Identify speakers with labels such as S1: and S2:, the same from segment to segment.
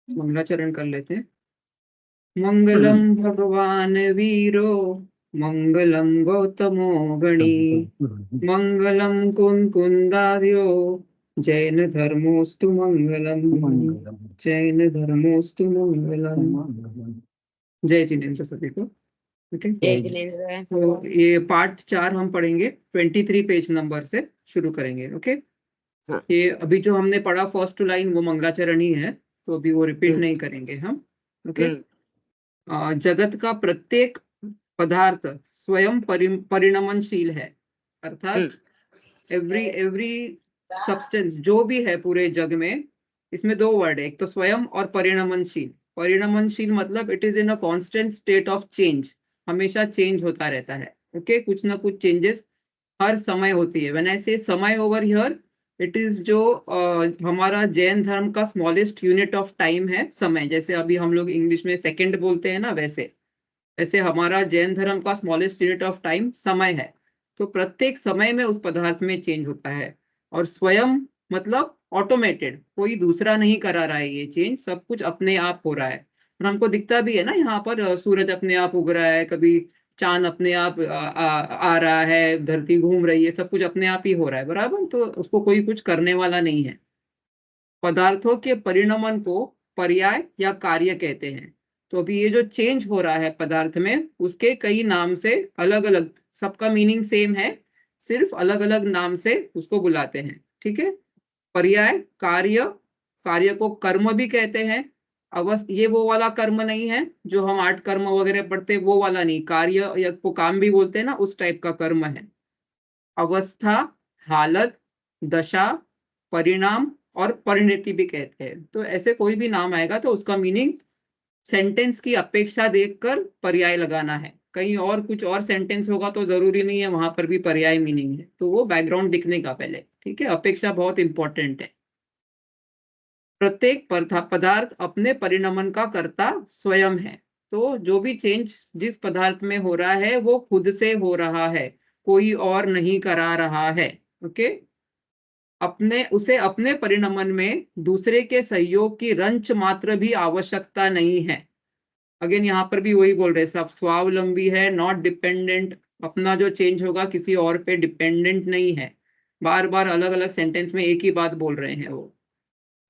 S1: मंगलाचरण कर लेते हैं। मंगलम भगवान वीरो मंगलम गौतमो गणी मंगलम कुंदार्यो जैन धर्मोस्तु मंगलम जैन धर्मोस्तु मंगलम। जय जिनेन्द्र सभी को। ओके,
S2: जय जिनेन्द्र।
S1: तो ये पार्ट 4 हम पढ़ेंगे 23 पेज नंबर से शुरू करेंगे। ओके,
S2: हाँ।
S1: ये अभी जो हमने पढ़ा फर्स्ट टू लाइन वो मंगलाचरण ही है, तो अभी वो रिपीट नहीं करेंगे हम। ओके, जगत का प्रत्येक पदार्थ स्वयं परिणमनशील है, अर्थात एवरी सब्सटेंस जो भी है पूरे जग में, इसमें दो वर्ड है, एक तो स्वयं और परिणमनशील। परिणमनशील मतलब it is in a constant state of change, हमेशा चेंज होता रहता है। ओके, कुछ ना कुछ चेंजेस हर समय होती है। व्हेन आई से समय ओवर हियर, इट इज जो हमारा जैन धर्म का स्मॉलेस्ट यूनिट ऑफ टाइम है समय। जैसे अभी हम लोग इंग्लिश में सेकंड बोलते हैं ना, वैसे ऐसे हमारा जैन धर्म का स्मॉलेस्ट यूनिट ऑफ टाइम समय है। तो प्रत्येक समय में उस पदार्थ में चेंज होता है। और स्वयं मतलब ऑटोमेटेड, कोई दूसरा नहीं करा रहा है ये चेंज, सब कुछ अपने आप हो रहा है। और हमको दिखता भी है ना, यहाँ पर सूरज अपने आप उग रहा है, कभी चांद अपने आप आ रहा है, धरती घूम रही है, सब कुछ अपने आप ही हो रहा है, बराबर। तो उसको कोई कुछ करने वाला नहीं है। पदार्थों के परिणमन को पर्याय या कार्य कहते हैं। तो अभी ये जो चेंज हो रहा है पदार्थ में, उसके कई नाम से अलग अलग, सबका मीनिंग सेम है, सिर्फ अलग अलग नाम से उसको बुलाते हैं। ठीक है, पर्याय कार्य, कार्य को कर्म भी कहते हैं। अवस्था, ये वो वाला कर्म नहीं है जो हम 8 कर्म वगैरह पढ़ते, वो वाला नहीं। कार्य या को काम भी बोलते हैं ना, उस टाइप का कर्म है। अवस्था, हालत, दशा, परिणाम और परिणति भी कहते हैं। तो ऐसे कोई भी नाम आएगा तो उसका मीनिंग सेंटेंस की अपेक्षा देखकर पर्याय लगाना है। कहीं और कुछ और सेंटेंस होगा तो जरूरी नहीं है वहां पर भी पर्याय मीनिंग है, तो वो बैकग्राउंड दिखने का पहले। ठीक है, अपेक्षा बहुत इंपॉर्टेंट है। प्रत्येक पदार्थ अपने परिणमन का कर्ता स्वयं है। तो जो भी चेंज जिस पदार्थ में हो रहा है वो खुद से हो रहा है, कोई और नहीं करा रहा है। ओके, उसे अपने परिणमन में दूसरे के सहयोग की रंच मात्र भी आवश्यकता नहीं है। अगेन यहाँ पर भी वही बोल रहे, सब स्वावलंबी है, नॉट डिपेंडेंट। अपना जो चेंज होगा किसी और पे डिपेंडेंट नहीं है। बार बार अलग अलग सेंटेंस में एक ही बात बोल रहे हैं वो।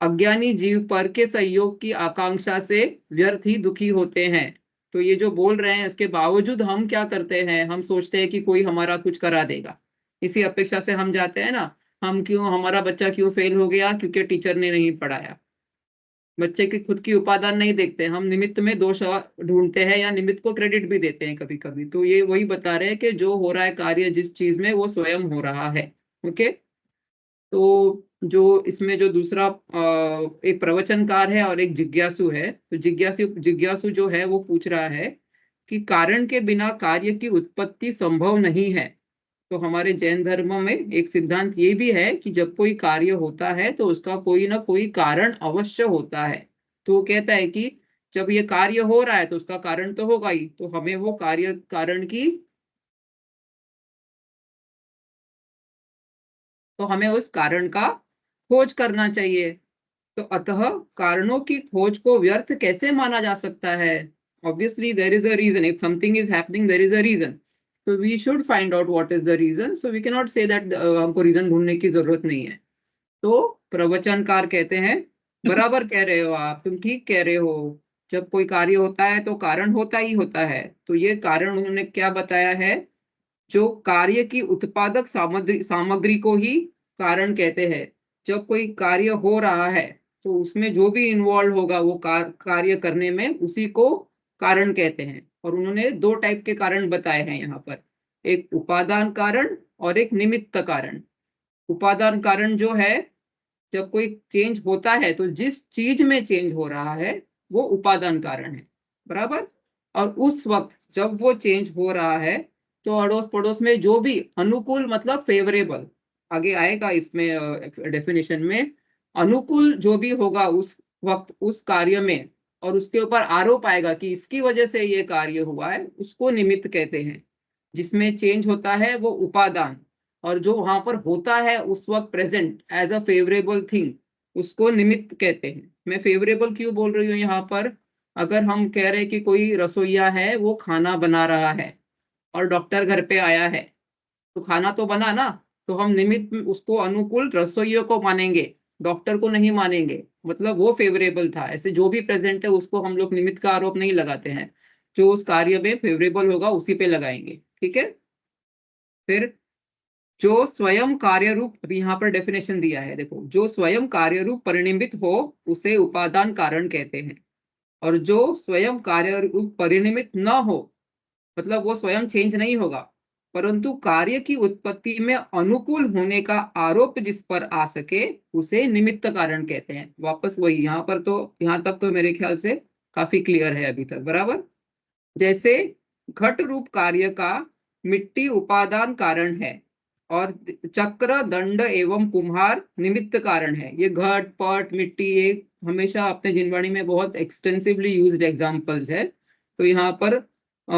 S1: अज्ञानी जीव पर के सहयोग की आकांक्षा से व्यर्थ ही दुखी होते हैं। तो ये जो बोल रहे हैं इसके बावजूद हम क्या करते हैं, हम सोचते हैं कि कोई हमारा कुछ करा देगा, इसी अपेक्षा से हम जाते हैं ना। हम क्यों, हमारा बच्चा क्यों फेल हो गया, क्योंकि टीचर ने नहीं पढ़ाया। बच्चे की खुद की उपादान नहीं देखते, हम निमित्त में दोष ढूंढते हैं या निमित्त को क्रेडिट भी देते हैं कभी कभी। तो ये वही बता रहे हैं कि जो हो रहा है कार्य जिस चीज में, वो स्वयं हो रहा है। ओके, तो जो इसमें जो दूसरा एक प्रवचनकार है और एक जिज्ञासु है, तो जिज्ञासु जिज्ञासु जो है वो पूछ रहा है कि कारण के बिना कार्य की उत्पत्ति संभव नहीं है। तो हमारे जैन धर्म में एक सिद्धांत ये भी है कि जब कोई कार्य होता है तो उसका कोई ना कोई कारण अवश्य होता है। तो वो कहता है कि जब ये कार्य हो रहा है तो उसका कारण तो होगा ही, तो हमें वो कार्य कारण की, तो हमें उस कारण का खोज करना चाहिए। तो अतः कारणों की खोज को व्यर्थ कैसे माना जा सकता है। Obviously there is a reason, if something is happening there is a reason, so we should find out what is the reason, so we cannot say that हमको रीजन ढूंढने की जरूरत नहीं है। तो प्रवचनकार कहते हैं, बराबर कह रहे हो आप, तुम ठीक कह रहे हो। जब कोई कार्य होता है तो कारण होता ही होता है। तो ये कारण उन्होंने क्या बताया है, जो कार्य की उत्पादक सामग्री सामग्री को ही कारण कहते हैं। जब कोई कार्य हो रहा है तो उसमें जो भी इन्वॉल्व होगा वो कार्य करने में, उसी को कारण कहते हैं। और उन्होंने दो टाइप के कारण बताए हैं यहाँ पर, एक उपादान कारण और एक निमित्त कारण। उपादान कारण जो है, जब कोई चेंज होता है तो जिस चीज में चेंज हो रहा है वो उपादान कारण है, बराबर। और उस वक्त जब वो चेंज हो रहा है तो अड़ोस पड़ोस में जो भी अनुकूल मतलब फेवरेबल, आगे आएगा इसमें डेफिनेशन में, अनुकूल जो भी होगा उस वक्त उस कार्य में, और उसके ऊपर आरोप आएगा कि इसकी वजह से ये कार्य हुआ है, उसको निमित्त कहते हैं। जिसमें चेंज होता है वो उपादान, और जो वहां पर होता है उस वक्त present as a favourable thing, उसको निमित्त कहते हैं। मैं फेवरेबल क्यों बोल रही हूँ यहाँ पर? अगर हम कह रहे हैं कि कोई रसोइया है, वो खाना बना रहा है और डॉक्टर घर पे आया है, तो खाना तो बना ना, तो हम निमित्त उसको अनुकूल रसोइयों को मानेंगे, डॉक्टर को नहीं मानेंगे, मतलब वो फेवरेबल था। ऐसे जो भी प्रेजेंट है उसको हम लोग निमित्त का आरोप नहीं लगाते हैं, जो उस कार्य में फेवरेबल होगा उसी पे लगाएंगे। ठीक है। फिर जो स्वयं कार्य रूप, अभी यहाँ पर डेफिनेशन दिया है, देखो, जो स्वयं कार्य रूप परिनिमित हो उसे उपादान कारण कहते हैं, और जो स्वयं कार्य रूप परिनिमित न हो, मतलब वो स्वयं चेंज नहीं होगा, परंतु कार्य की उत्पत्ति में अनुकूल होने का आरोप जिस पर आ सके, उसे निमित्त कारण कहते हैं। वापस वही, यहाँ पर तो यहाँ तक तो मेरे ख्याल से काफी क्लियर है अभी तक, बराबर। जैसे घट रूप कार्य का मिट्टी उपादान कारण है और चक्र, दंड एवं कुम्हार निमित्त कारण है। ये घट, पट, मिट्टी, ये हमेशा अपने जिनवाणी में बहुत एक्सटेंसिवली यूज्ड एग्जांपल्स है। तो यहाँ पर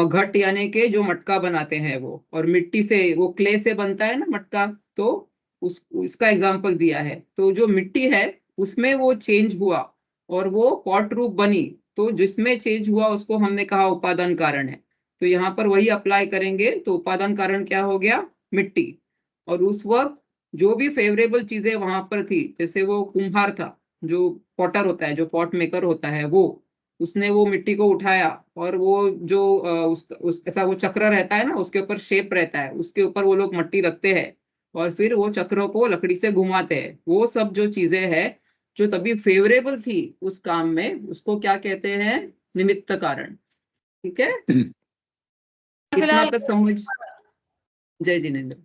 S1: घट यानी के जो मटका बनाते हैं वो, और मिट्टी से, वो क्ले से बनता है ना मटका, तो उसका एग्जाम्पल दिया है। तो जो मिट्टी है उसमें वो चेंज हुआ और वो पॉट रूप बनी, तो जिसमें चेंज हुआ उसको हमने कहा उपादान कारण है। तो यहाँ पर वही अप्लाई करेंगे, तो उपादान कारण क्या हो गया? मिट्टी। और उस वक्त जो भी फेवरेबल चीजें वहां पर थी, जैसे वो कुम्हार था, जो पॉटर होता है, जो पॉट मेकर होता है, वो उसने वो मिट्टी को उठाया और वो जो ऐसा वो चक्र रहता है ना, उसके ऊपर शेप रहता है, उसके ऊपर वो लोग मट्टी रखते हैं और फिर वो चक्र को लकड़ी से घुमाते हैं। वो सब जो चीजें हैं जो तभी फेवरेबल थी उस काम में, उसको क्या कहते हैं? निमित्त कारण। ठीक है। इतना
S2: फिलहाल
S1: तक समझ? जय जिनेन्द्र।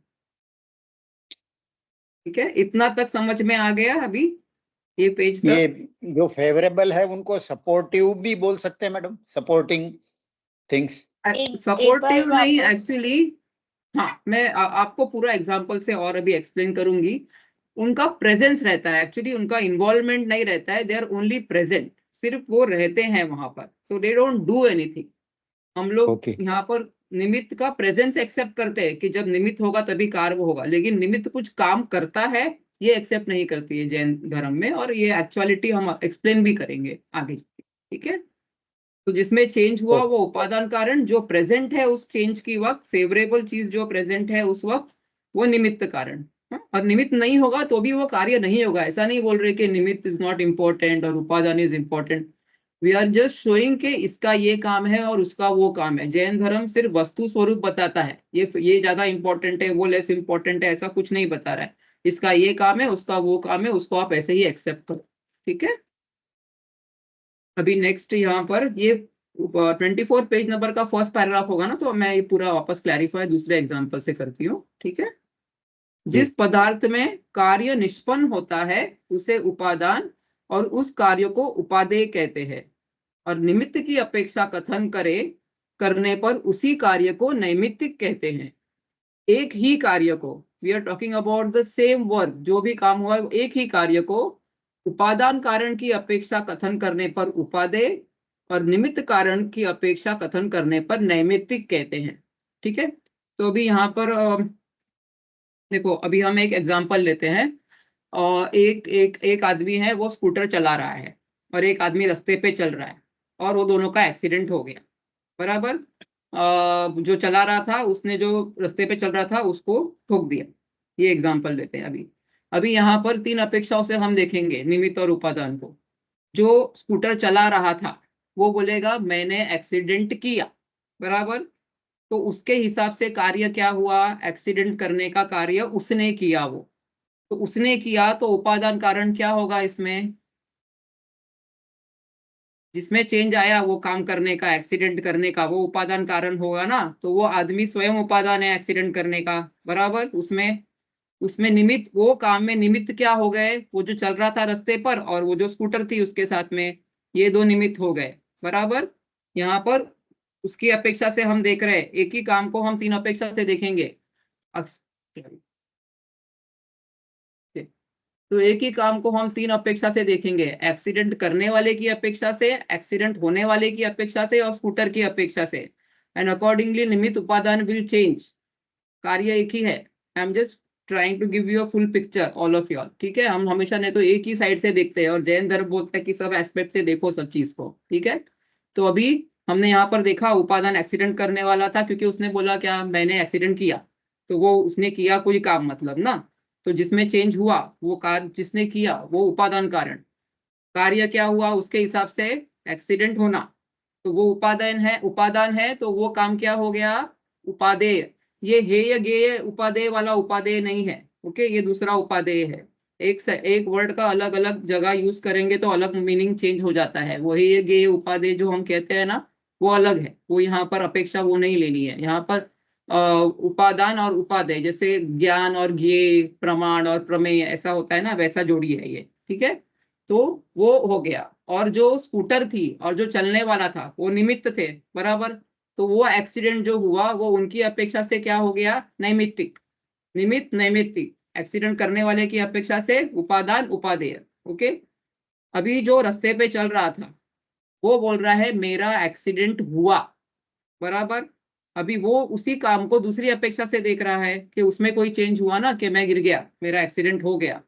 S1: ठीक है, इतना तक समझ में आ गया अभी ये पेज
S3: ये
S1: तक?
S3: जो फेवरेबल है उनको सपोर्टिव भी बोल सकते हैं मैडम, सपोर्टिंग थिंग्स।
S1: सपोर्टिव
S2: बार
S1: नहीं
S2: वापस-
S1: एक्चुअली। हाँ, मैं आपको पूरा एग्जांपल से और अभी एक्सप्लेन करूंगी। उनका प्रेजेंस रहता है, एक्चुअली उनका इन्वॉल्वमेंट नहीं रहता है, दे आर ओनली प्रेजेंट, सिर्फ वो रहते हैं वहां पर, तो दे डोंट डू एनीथिंग। हम लोग
S3: ओके।
S1: यहाँ पर निमित्त का प्रेजेंस एक्सेप्ट करते हैं कि जब निमित्त होगा तभी कार्य होगा, लेकिन निमित्त कुछ काम करता है ये एक्सेप्ट नहीं करती है जैन धर्म में, और ये एक्चुअलिटी हम एक्सप्लेन भी करेंगे आगे। ठीक है। तो जिसमें चेंज हुआ वो उपादान कारण, जो प्रेजेंट है उस चेंज की वक्त, फेवरेबल चीज जो प्रेजेंट है उस वक्त, वो निमित्त कारण। हाँ? और निमित्त नहीं होगा तो भी वो कार्य नहीं होगा। ऐसा नहीं बोल रहे कि निमित्त इज नॉट इम्पोर्टेंट और उपादान is important. We are just showing कि इसका ये काम है और उसका वो काम है। जैन धर्म सिर्फ वस्तु स्वरूप बताता है, ये ज्यादा इंपॉर्टेंट है, वो लेस इंपॉर्टेंट है, ऐसा कुछ नहीं बता रहा है। इसका ये काम है, उसका वो काम है, उसको आप ऐसे ही एक्सेप्ट करो। ठीक है। अभी नेक्स्ट यहाँ पर ये 24 पेज नंबर का फर्स्ट पैराग्राफ होगा ना, तो मैं ये पूरा वापस क्लैरिफाई दूसरे एग्जांपल से करती हूँ। ठीक है। जिस पदार्थ में कार्य निष्पन्न होता है उसे उपादान और उस कार्य को उपादेय कहते हैं, और निमित्त की अपेक्षा कथन करने पर उसी कार्य को नैमित्तिक कहते हैं। एक ही कार्य को, we are talking about the same work, जो भी काम हुआ एक ही कार्य को उपादान कारण की अपेक्षा कथन करने पर उपादेय और निमित्त कारण की अपेक्षा कथन करने पर नैमित्तिक कहते हैं। ठीक है। तो अभी यहाँ पर देखो, अभी हम एक एग्जांपल लेते हैं। और एक आदमी है, वो स्कूटर चला रहा है और एक आदमी रास्ते पे चल रहा है, और वो दोनों का एक्सीडेंट हो गया, बराबर। जो चला रहा था उसने जो रास्ते पे चल रहा था उसको ठोक दिया। ये एग्जांपल लेते हैं अभी। अभी यहाँ पर तीन अपेक्षाओं से हम देखेंगे निमित्त और उपादान को। जो स्कूटर चला रहा था वो बोलेगा मैंने एक्सीडेंट किया, बराबर। तो उसके हिसाब से कार्य क्या हुआ? एक्सीडेंट करने का कार्य उसने किया। वो तो उसने किया, तो उपादान कारण क्या होगा इसमें? जिसमें चेंज आया वो काम करने का, एक्सीडेंट करने का, वो उपादान कारण होगा ना। तो वो आदमी स्वयं उपादान है एक्सीडेंट करने का, बराबर। उसमें उसमें निमित्त, वो काम में निमित्त क्या हो गए? वो जो चल रहा था रास्ते पर और वो जो स्कूटर थी उसके साथ में, ये दो निमित्त हो गए, बराबर। यहाँ पर उसकी अपेक्षा से हम देख रहे हैं, एक ही काम को हम तीन अपेक्षा से देखेंगे। तो एक ही काम को हम तीन अपेक्षा से देखेंगे, एक्सीडेंट करने वाले की अपेक्षा से, एक्सीडेंट होने वाले की अपेक्षा से, और स्कूटर की अपेक्षा से। एंड अकॉर्डिंगली निमित्त उपादान विल चेंज। कार्य एक ही है, I am just trying to give you a full picture all of you, ठीक है। हम हमेशा नहीं तो एक ही साइड से देखते हैं, और जैन धर्म बोलता है कि सब एस्पेक्ट से देखो सब चीज को, ठीक है। तो अभी हमने यहाँ पर देखा उपादान एक्सीडेंट करने वाला था, क्योंकि उसने बोला क्या मैंने एक्सीडेंट किया, तो वो उसने किया कोई काम मतलब ना, तो जिसमें चेंज हुआ वो कार्य जिसने किया वो उपादान कारण, कार्य क्या हुआ उसके हिसाब से एक्सीडेंट होना, तो वो उपादान है तो वो काम क्या हो गया, उपादेय। ये हेय गेय उपादेय वाला उपादेय नहीं है, ओके, ये दूसरा उपादेय है। एक वर्ड का अलग अलग जगह यूज करेंगे तो अलग मीनिंग चेंज हो जाता है। वो हेय गेय उपादेय जो हम कहते हैं ना, वो अलग है, वो यहाँ पर अपेक्षा वो नहीं लेनी है। यहाँ पर उपादान और उपादेय, जैसे ज्ञान और ज्ञेय, प्रमाण और प्रमेय ऐसा होता है ना, वैसा जोड़ी है ये, ठीक है। तो वो हो गया। और जो स्कूटर थी और जो चलने वाला था वो निमित्त थे, बराबर। तो वो एक्सीडेंट जो हुआ वो उनकी अपेक्षा से क्या हो गया, नैमित्तिक। निमित्त नैमित्तिक, एक्सीडेंट करने वाले की अपेक्षा से उपादान उपादेय, ओके। अभी जो रास्ते पे चल रहा था वो बोल रहा है मेरा एक्सीडेंट हुआ, बराबर। अभी वो उसी काम को दूसरी अपेक्षा से देख रहा है कि उसमें कोई चेंज हुआ ना, कि मैं गिर गया, मेरा एक्सीडेंट हो गया।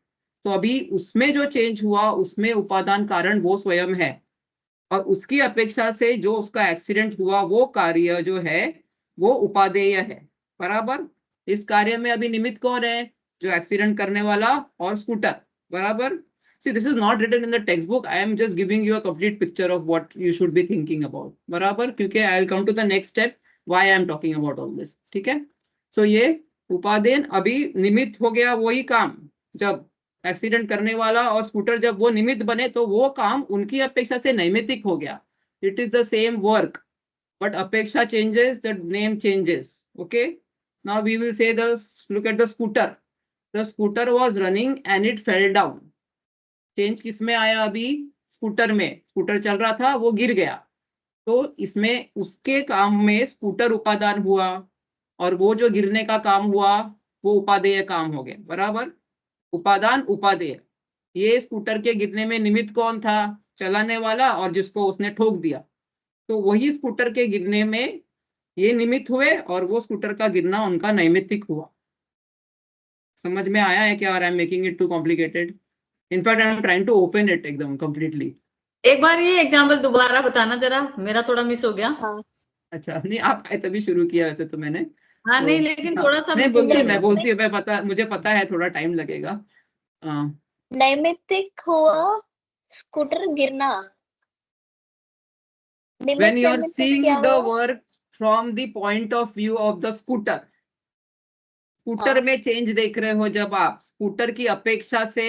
S1: तो अभी उसमें जो चेंज हुआ उसमें उपादान कारण वो स्वयं है, और उसकी अपेक्षा से जो उसका एक्सीडेंट हुआ वो कार्य जो है वो उपादेय है, बराबर। इस कार्य में अभी निमित्त कौन है, जो एक्सीडेंट करने वाला और स्कूटर, बराबर। See, this is not written in the textbook. I am just giving you a complete picture of what you should be thinking about, बराबर, क्योंकि I will come to the next step why I am talking about all this, ठीक है। So ये उपादेन अभी निमित्त हो गया वही काम, जब एक्सीडेंट करने वाला और स्कूटर जब वो निमित्त बने तो वो काम उनकी अपेक्षा से नैमित्तिक हो गया। It is the same work but अपेक्षा changes, the name changes, okay. Now we will say the look at the scooter. The scooter was running and it fell down. Change किस में आया अभी, स्कूटर में। स्कूटर चल रहा था वो गिर गया, तो इसमें उसके काम में स्कूटर उपादान हुआ, और वो जो गिरने का काम हुआ वो उपादेय काम हो गया, बराबर। उपादान उपादेय। ये स्कूटर के गिरने में निमित्त कौन था, चलाने वाला और जिसको उसने ठोक दिया। तो वही स्कूटर के गिरने में ये निमित्त हुए और वो स्कूटर का गिरना उनका नैमित्तिक हुआ। समझ में आया है क्या, और I am making it too complicated? In fact I am trying to open it एकदम कंप्लीटली।
S2: एक बार ये एग्जाम्पल दोबारा बताना जरा, मेरा थोड़ा मिस हो गया।
S4: हाँ
S1: अच्छा, नहीं आप आए तभी शुरू किया वैसे तो मैंने।
S2: हाँ
S1: तो
S2: नहीं, लेकिन
S1: हाँ,
S2: थोड़ा सा
S1: नहीं
S2: मिस हो
S1: बोलती
S2: गया
S1: हूँ, मैं
S2: मेरा।
S1: बोलती हूँ, मुझे पता है थोड़ा टाइम लगेगा।
S4: नैमित्तिक हुआ स्कूटर गिरना।
S1: When you are
S4: नैमित्तिक क्या
S1: seeing the
S4: हुआ?
S1: work from the point of view of the scooter, scooter
S4: हाँ
S1: में चेंज देख रहे हो जब आप, स्कूटर की अपेक्षा से,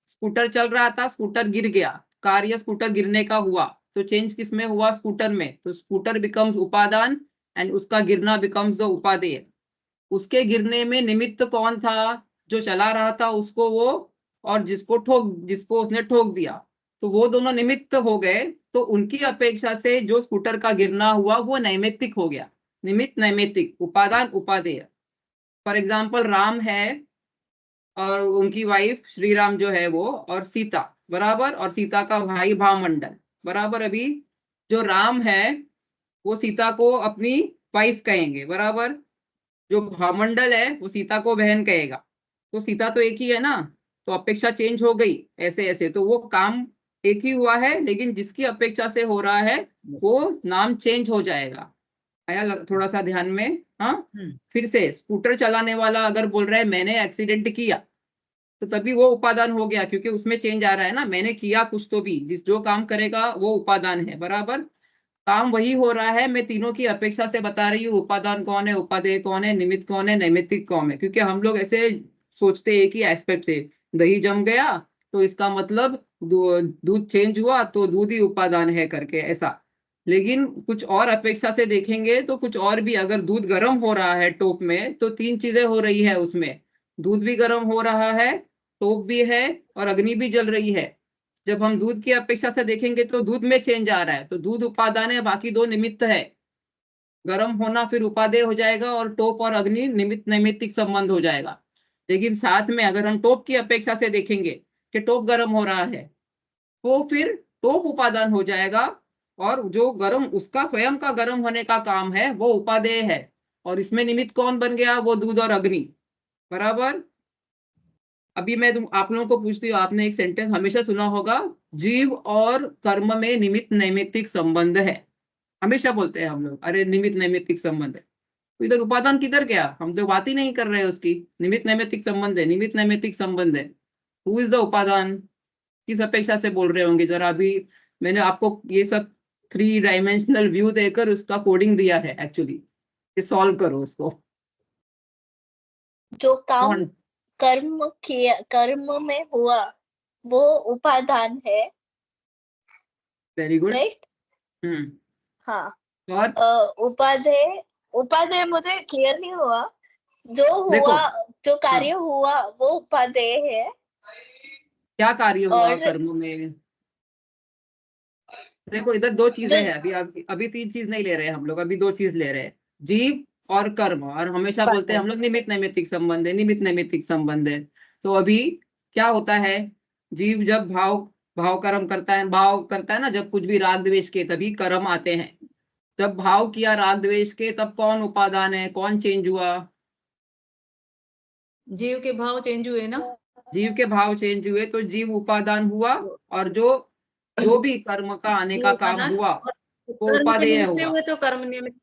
S1: स्कूटर चल रहा था, स्कूटर गिर गया, कार्य स्कूटर गिरने का हुआ, तो चेंज किस में हुआ, स्कूटर में। तो स्कूटर बिकम्स उपादान एंड उसका गिरना बिकम्स द उपादेय। उसके गिरने में निमित्त कौन था, जो चला रहा था उसको वो, और जिसको उसने ठोक दिया, तो वो दोनों निमित्त हो गए। तो उनकी अपेक्षा से जो स्कूटर का गिरना हुआ वो नैमित्तिक हो गया। निमित्त नैमित्तिक, उपादान उपादेय। फॉर एग्जाम्पल राम है और उनकी वाइफ श्री राम जो है वो, और सीता, बराबर, और सीता का भाई भामंडल, बराबर। अभी जो राम है वो सीता को अपनी वाइफ कहेंगे, बराबर। जो भामंडल है वो सीता को बहन कहेगा। तो सीता तो एक ही है ना, तो अपेक्षा चेंज हो गई, ऐसे ऐसे तो वो काम एक ही हुआ है, लेकिन जिसकी अपेक्षा से हो रहा है वो नाम चेंज हो जाएगा। आया थोड़ा सा ध्यान में, हाँ। फिर से स्कूटर चलाने वाला अगर बोल रहा है मैंने एक्सीडेंट किया, तो तभी वो उपादान हो गया, क्योंकि उसमें चेंज आ रहा है ना, मैंने किया कुछ तो भी, जो काम करेगा वो उपादान है, बराबर। काम वही हो रहा है, मैं तीनों की अपेक्षा से बता रही हूँ, उपादान कौन है, उपादेय कौन है, निमित्त कौन है, नैमित्तिक कौन है। क्योंकि हम लोग ऐसे सोचते एक ही एस्पेक्ट से, दही जम गया तो इसका मतलब दूध चेंज हुआ तो दूध ही उपादान है करके ऐसा। लेकिन कुछ और अपेक्षा से देखेंगे तो कुछ और भी, अगर दूध गर्म हो रहा है टोप में तो तीन चीजें हो रही है उसमें, दूध भी गर्म हो रहा है, टोप भी है, और अग्नि भी जल रही है। जब हम दूध की अपेक्षा से देखेंगे तो दूध में चेंज आ रहा है, तो दूध उपादान है, बाकी दो निमित्त है। गर्म होना फिर उपादेय हो जाएगा, और टोप और अग्नि निमित्त नैमित्तिक संबंध हो जाएगा। लेकिन साथ में अगर हम टोप की अपेक्षा से देखेंगे कि टोप गर्म हो रहा है, तो फिर टोप उपादान हो जाएगा, और जो गर्म, उसका स्वयं का गर्म होने का काम है वो उपादेय है। और इसमें निमित्त कौन बन गया, वो दूध और अग्नि, बराबर। अभी मैं आप लोगों को पूछती हूँ, आपने एक सेंटेंस हमेशा सुना होगा, जीव और कर्म में निमित्त नैमित्तिक संबंध है। हमेशा बोलते हैं हम लोग, अरे निमित्त नैमित्तिक संबंध है। तो इधर उपादान किधर गया? हम तो बात ही नहीं कर रहे हैं उसकी। निमित्त नैमित्तिक संबंध है, निमित्त नैमित्तिक संबंध है। हु इज द उपादान? किस अपेक्षा से बोल रहे होंगे जरा? अभी मैंने आपको ये सब 3 डायमेंशनल व्यू देकर उसका कोडिंग दिया है एक्चुअली, कि सॉल्व करो उसको।
S4: जो काम
S1: कौन?
S4: कर्म में हुआ वो उपादान है,
S1: वेरी गुड।
S4: राइट?
S1: हम्म।
S4: हाँ।
S1: और
S4: उपादेय मुझे क्लियर नहीं हुआ। जो
S1: देखो,
S4: हुआ, जो
S1: हाँ,
S4: कार्य हुआ वो उपादेय है।
S1: क्या कार्य हुआ
S4: और
S1: कर्म में? देखो इधर 2 चीजें
S4: जो
S1: हैं। अभी 3 चीज नहीं ले रहे हैं हम लोग, अभी 2 चीज ले रहे हैं, जीव और कर्म। और हमेशा बोलते हैं हम लोग निमित्त नैमित्तिक संबंध है, निमित्त नैमित्तिक संबंध है। तो अभी क्या होता है? जीव जब भाव भाव कर्म करता है, भाव करता है ना, जब कुछ भी राग द्वेष के, तभी कर्म आते हैं। जब भाव किया राग द्वेष के, तब कौन उपादान है, कौन चेंज हुआ?
S2: जीव के भाव चेंज हुए ना।
S1: जीव के भाव चेंज हुए तो जीव उपादान हुआ। और जो जो भी कर्म का आने
S2: जीव
S1: का काम
S2: उपादान
S1: हुआ
S2: और
S1: वो
S2: कर्म के
S1: उपादेय
S2: निमित्त से
S1: हुआ।
S2: हुए तो कर्म निमित्त।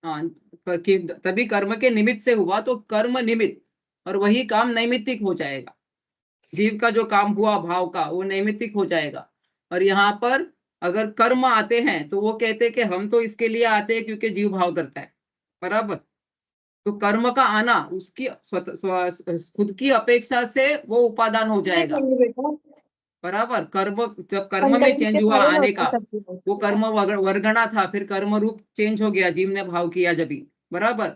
S1: हाँ, तभी कर्म के निमित्त से हुआ तो कर्म निमित्त, और वही काम नैमित्तिक हो जाएगा। जीव का जो काम हुआ भाव का, वो नैमित्तिक हो जाएगा। और यहाँ पर अगर कर्म आते हैं तो वो कहते हैं कि हम तो इसके लिए आते हैं क्योंकि जीव भाव करता है, बराबर। तो कर्म का आना उसकी खुद की अपेक्षा से वो उपादान हो जाएगा, बराबर। कर्म, जब कर्म में चेंज हुआ आने का, वो कर्म वर्गणा था, फिर कर्म रूप चेंज हो गया, जीव ने भाव किया जब भी, बराबर।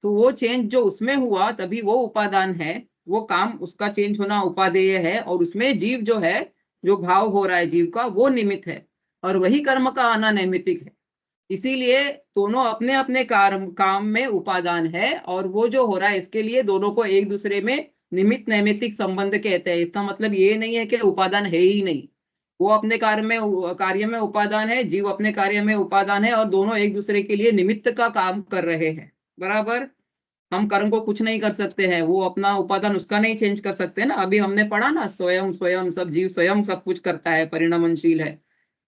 S1: तो वो चेंज जो उसमें हुआ, तभी वो उपादान है। वो काम, उसका चेंज होना उपादेय है, और उसमें जीव जो है, जो भाव हो रहा है जीव का, वो निमित्त है। और वही कर्म का आना नैमित्तिक है। इसीलिए दोनों अपने अपने काम में उपादान है, और वो जो हो रहा है इसके लिए दोनों को एक दूसरे में निमित्त नैमित्तिक संबंध कहते हैं। इसका मतलब ये नहीं है कि उपादान है ही नहीं। वो अपने कार्य में उपादान है, जीव अपने कार्य में उपादान है, और दोनों एक दूसरे के लिए निमित्त का काम कर रहे हैं, बराबर। हम कर्म को कुछ नहीं कर सकते हैं, वो अपना उपादान उसका नहीं चेंज कर सकते ना। अभी हमने पढ़ा ना, स्वयं स्वयं सब जीव स्वयं सब कुछ करता है, परिणमनशील है।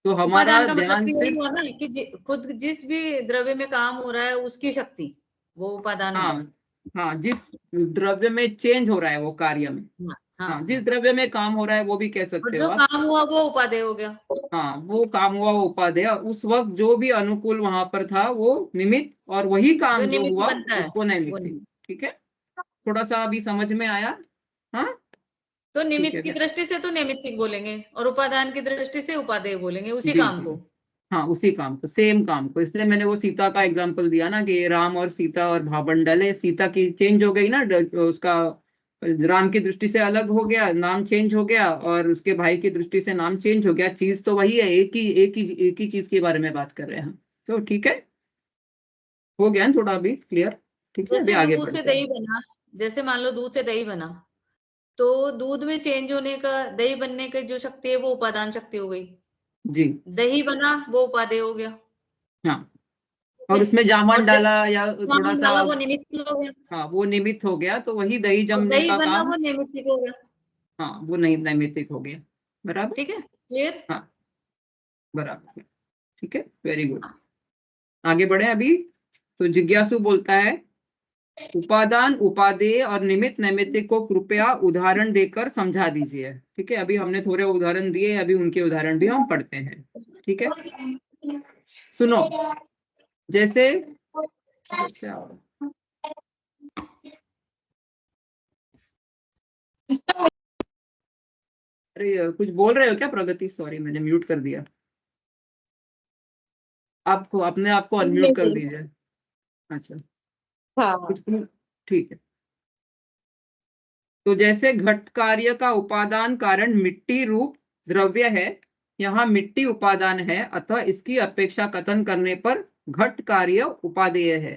S1: तो हमारा
S2: उपादान का मतलब
S1: ध्यान
S2: तो यही
S1: सिर्फ,
S2: हुआ ना कि खुद जिस भी द्रव्य में काम हो रहा है उसकी शक्ति वो उपादान हुआ।
S1: हाँ हाँ, जिस द्रव्य में चेंज हो रहा है वो कार्य में,
S2: हाँ हाँ
S1: हाँ, जिस
S2: हाँ।
S1: द्रव्य में काम हो रहा है वो भी कह
S2: और
S1: सकते हो
S2: जो
S1: आप।
S2: काम हुआ वो उपादेय हो गया।
S1: हाँ, वो काम हुआ वो उपादेय, और उस वक्त जो भी अनुकूल वहां पर था वो निमित्त, और वही
S2: जो
S1: काम जो
S2: निमित्त
S1: हुआ
S2: बनता है
S1: उसको
S2: वो
S1: नैमित्तिक।
S2: निमित्त।
S1: ठीक है, थोड़ा सा अभी समझ में आया? हाँ,
S2: तो
S1: ठीक
S2: निमित्त
S1: है
S2: की
S1: फिर।
S2: दृष्टि से तो नैमित्तिक बोलेंगे और उपादान की दृष्टि से उपादेय बोलेंगे उसी
S1: जी
S2: काम
S1: जी,
S2: को।
S1: हाँ, उसी काम को, सेम काम को। इसलिए मैंने वो सीता का एग्जांपल दिया ना, कि राम और सीता और भावंडल है, सीता की चेंज हो गई ना, उसका राम की दृष्टि से अलग हो गया, नाम चेंज हो गया, और उसके भाई की दृष्टि से नाम चेंज हो गया। चीज तो वही है, एक ही चीज के बारे में बात कर रहे हैं हम। तो ठीक है, हो गया ना थोड़ा अभी क्लियर? ठीक है, अभी
S2: जैसे
S1: आगे
S2: दूध से
S1: बढ़ते
S2: दही
S1: हैं।
S2: बना, जैसे मान लो दूध से दही बना, तो दूध में चेंज होने का, दही बनने की जो शक्ति है वो उपादान शक्ति हो गई।
S1: जी,
S2: दही बना वो उपादेय हो गया।
S1: हाँ।
S2: ठीक
S1: और
S2: है।
S1: उसमें जामन
S2: और जैसे
S1: डाला या थोड़ा
S2: जामुन
S1: सा,
S2: डाला वो निमित्त हो गया।
S1: हाँ, वो निमित्त हो गया, तो वही दही
S2: और
S1: जमने
S2: दही
S1: का
S2: बना
S1: काम,
S2: वो नैमित्तिक हो गया।
S1: हाँ, वो नहीं नैमित्तिक हो गया, बराबर।
S2: ठीक है, क्लियर।
S1: हाँ, बराबर। ठीक है, वेरी गुड। आगे बढ़े अभी। तो जिज्ञासु बोलता है, उपादान, उपादेय और निमित्त नैमित्तिक को कृपया उदाहरण देकर समझा दीजिए। ठीक है, अभी हमने थोड़े उदाहरण दिए, अभी उनके उदाहरण भी हम पढ़ते हैं। ठीक है, सुनो। जैसे, अरे कुछ बोल रहे हो क्या प्रगति? सॉरी, मैंने म्यूट कर दिया आपको, अपने आप को अनम्यूट कर
S4: नहीं।
S1: दीजिए। अच्छा,
S4: हाँ।
S1: कुछ, ठीक है। तो जैसे घट कार्य का उपादान कारण मिट्टी रूप द्रव्य है, यहाँ मिट्टी उपादान है, अतः इसकी अपेक्षा कथन करने पर घट कार्य उपादेय है,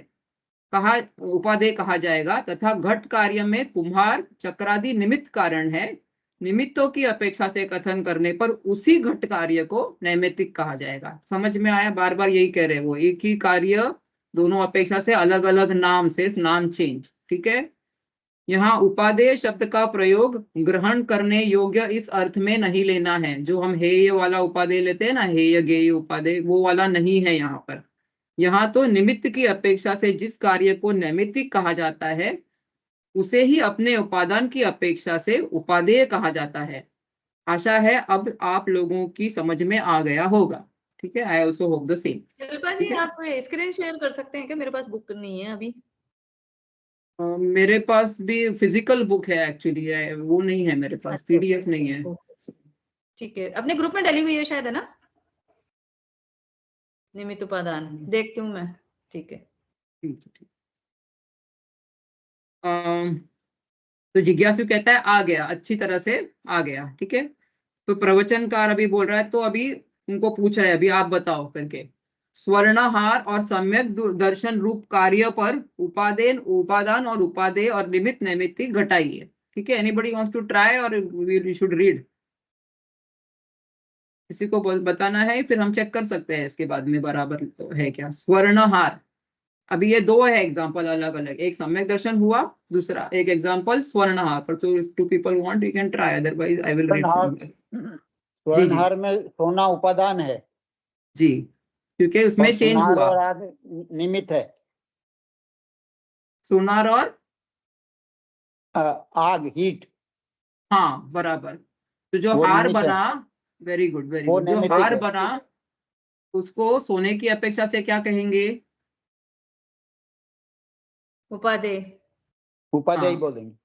S1: उपादेय कहा जाएगा। तथा घट कार्य में कुम्हार चक्रादि निमित्त कारण है, निमित्तों की अपेक्षा से कथन करने पर उसी घट कार्य को नैमित्तिक कहा जाएगा। समझ में आया? बार बार यही कह रहे, वो एक ही कार्य, दोनों अपेक्षा से अलग अलग नाम, सिर्फ नाम चेंज। ठीक है, यहाँ उपादेय शब्द का प्रयोग ग्रहण करने योग्य इस अर्थ में नहीं लेना है। जो हम हेय वाला उपादेय लेते हैं ना, हेय गेय उपादेय, वो वाला नहीं है यहाँ पर। यहाँ तो निमित्त की अपेक्षा से जिस कार्य को नैमित्तिक कहा जाता है उसे ही अपने उपादान की अपेक्षा से उपादेय कहा जाता है। आशा है अब आप लोगों की समझ में आ गया होगा। ठीक है, I also hope the same.
S2: Shilpa ji, आप स्क्रीन शेयर कर सकते हैं क्या? मेरे पास बुक नहीं है अभी।
S1: मेरे पास भी फिजिकल बुक है एक्चुअली, वो नहीं है मेरे पास,
S2: अच्छा,
S1: PDF नहीं है।
S2: ठीक है, अपने ग्रुप में डली हुई है शायद, है ना, निमित्त उपादान। देखती हूँ मैं। ठीक है,
S1: ठीक है, ठीक। तो जिज्ञासु कहता है आ गया, अच्छी तरह से आ गया। ठीक है, तो प्रवचनकार अभी बोल रहा है, तो अभी उनको पूछ रहे हैं, अभी आप बताओ करके। स्वर्णहार और सम्यक दर्शन रूप कार्य पर उपादान और उपादेय और निमित्त नैमित्तिक घटाइए। ठीक है, एनीबडी वांट्स टू ट्राई और वी शुड रीड? किसी को बताना है, फिर हम चेक कर सकते हैं इसके बाद में बराबर है क्या। स्वर्णहार, अभी ये दो है एग्जांपल अलग अलग, एक सम्यक दर्शन हुआ, दूसरा एक एग्जांपल स्वर्णहार पर। तो two people want you can try, otherwise I will read from here.
S3: स्वर्णहार में सोना उपादान है
S1: जी, क्योंकि उसमें
S3: और
S1: चेंज
S3: सुनार
S1: हुआ।
S3: और आग निमित्त है।
S1: सोनार और
S3: आग, हीट,
S1: हाँ बराबर। तो जो
S3: वो
S1: हार
S3: निमित्त है,
S1: बना, वेरी गुड वेरी
S3: वो
S1: गुड, जो
S3: नैमित्तिक
S1: हार
S3: है।
S1: बना उसको सोने की अपेक्षा से क्या कहेंगे?
S2: उपादेय।
S3: उपादेय
S1: हाँ
S3: बोलेंगे।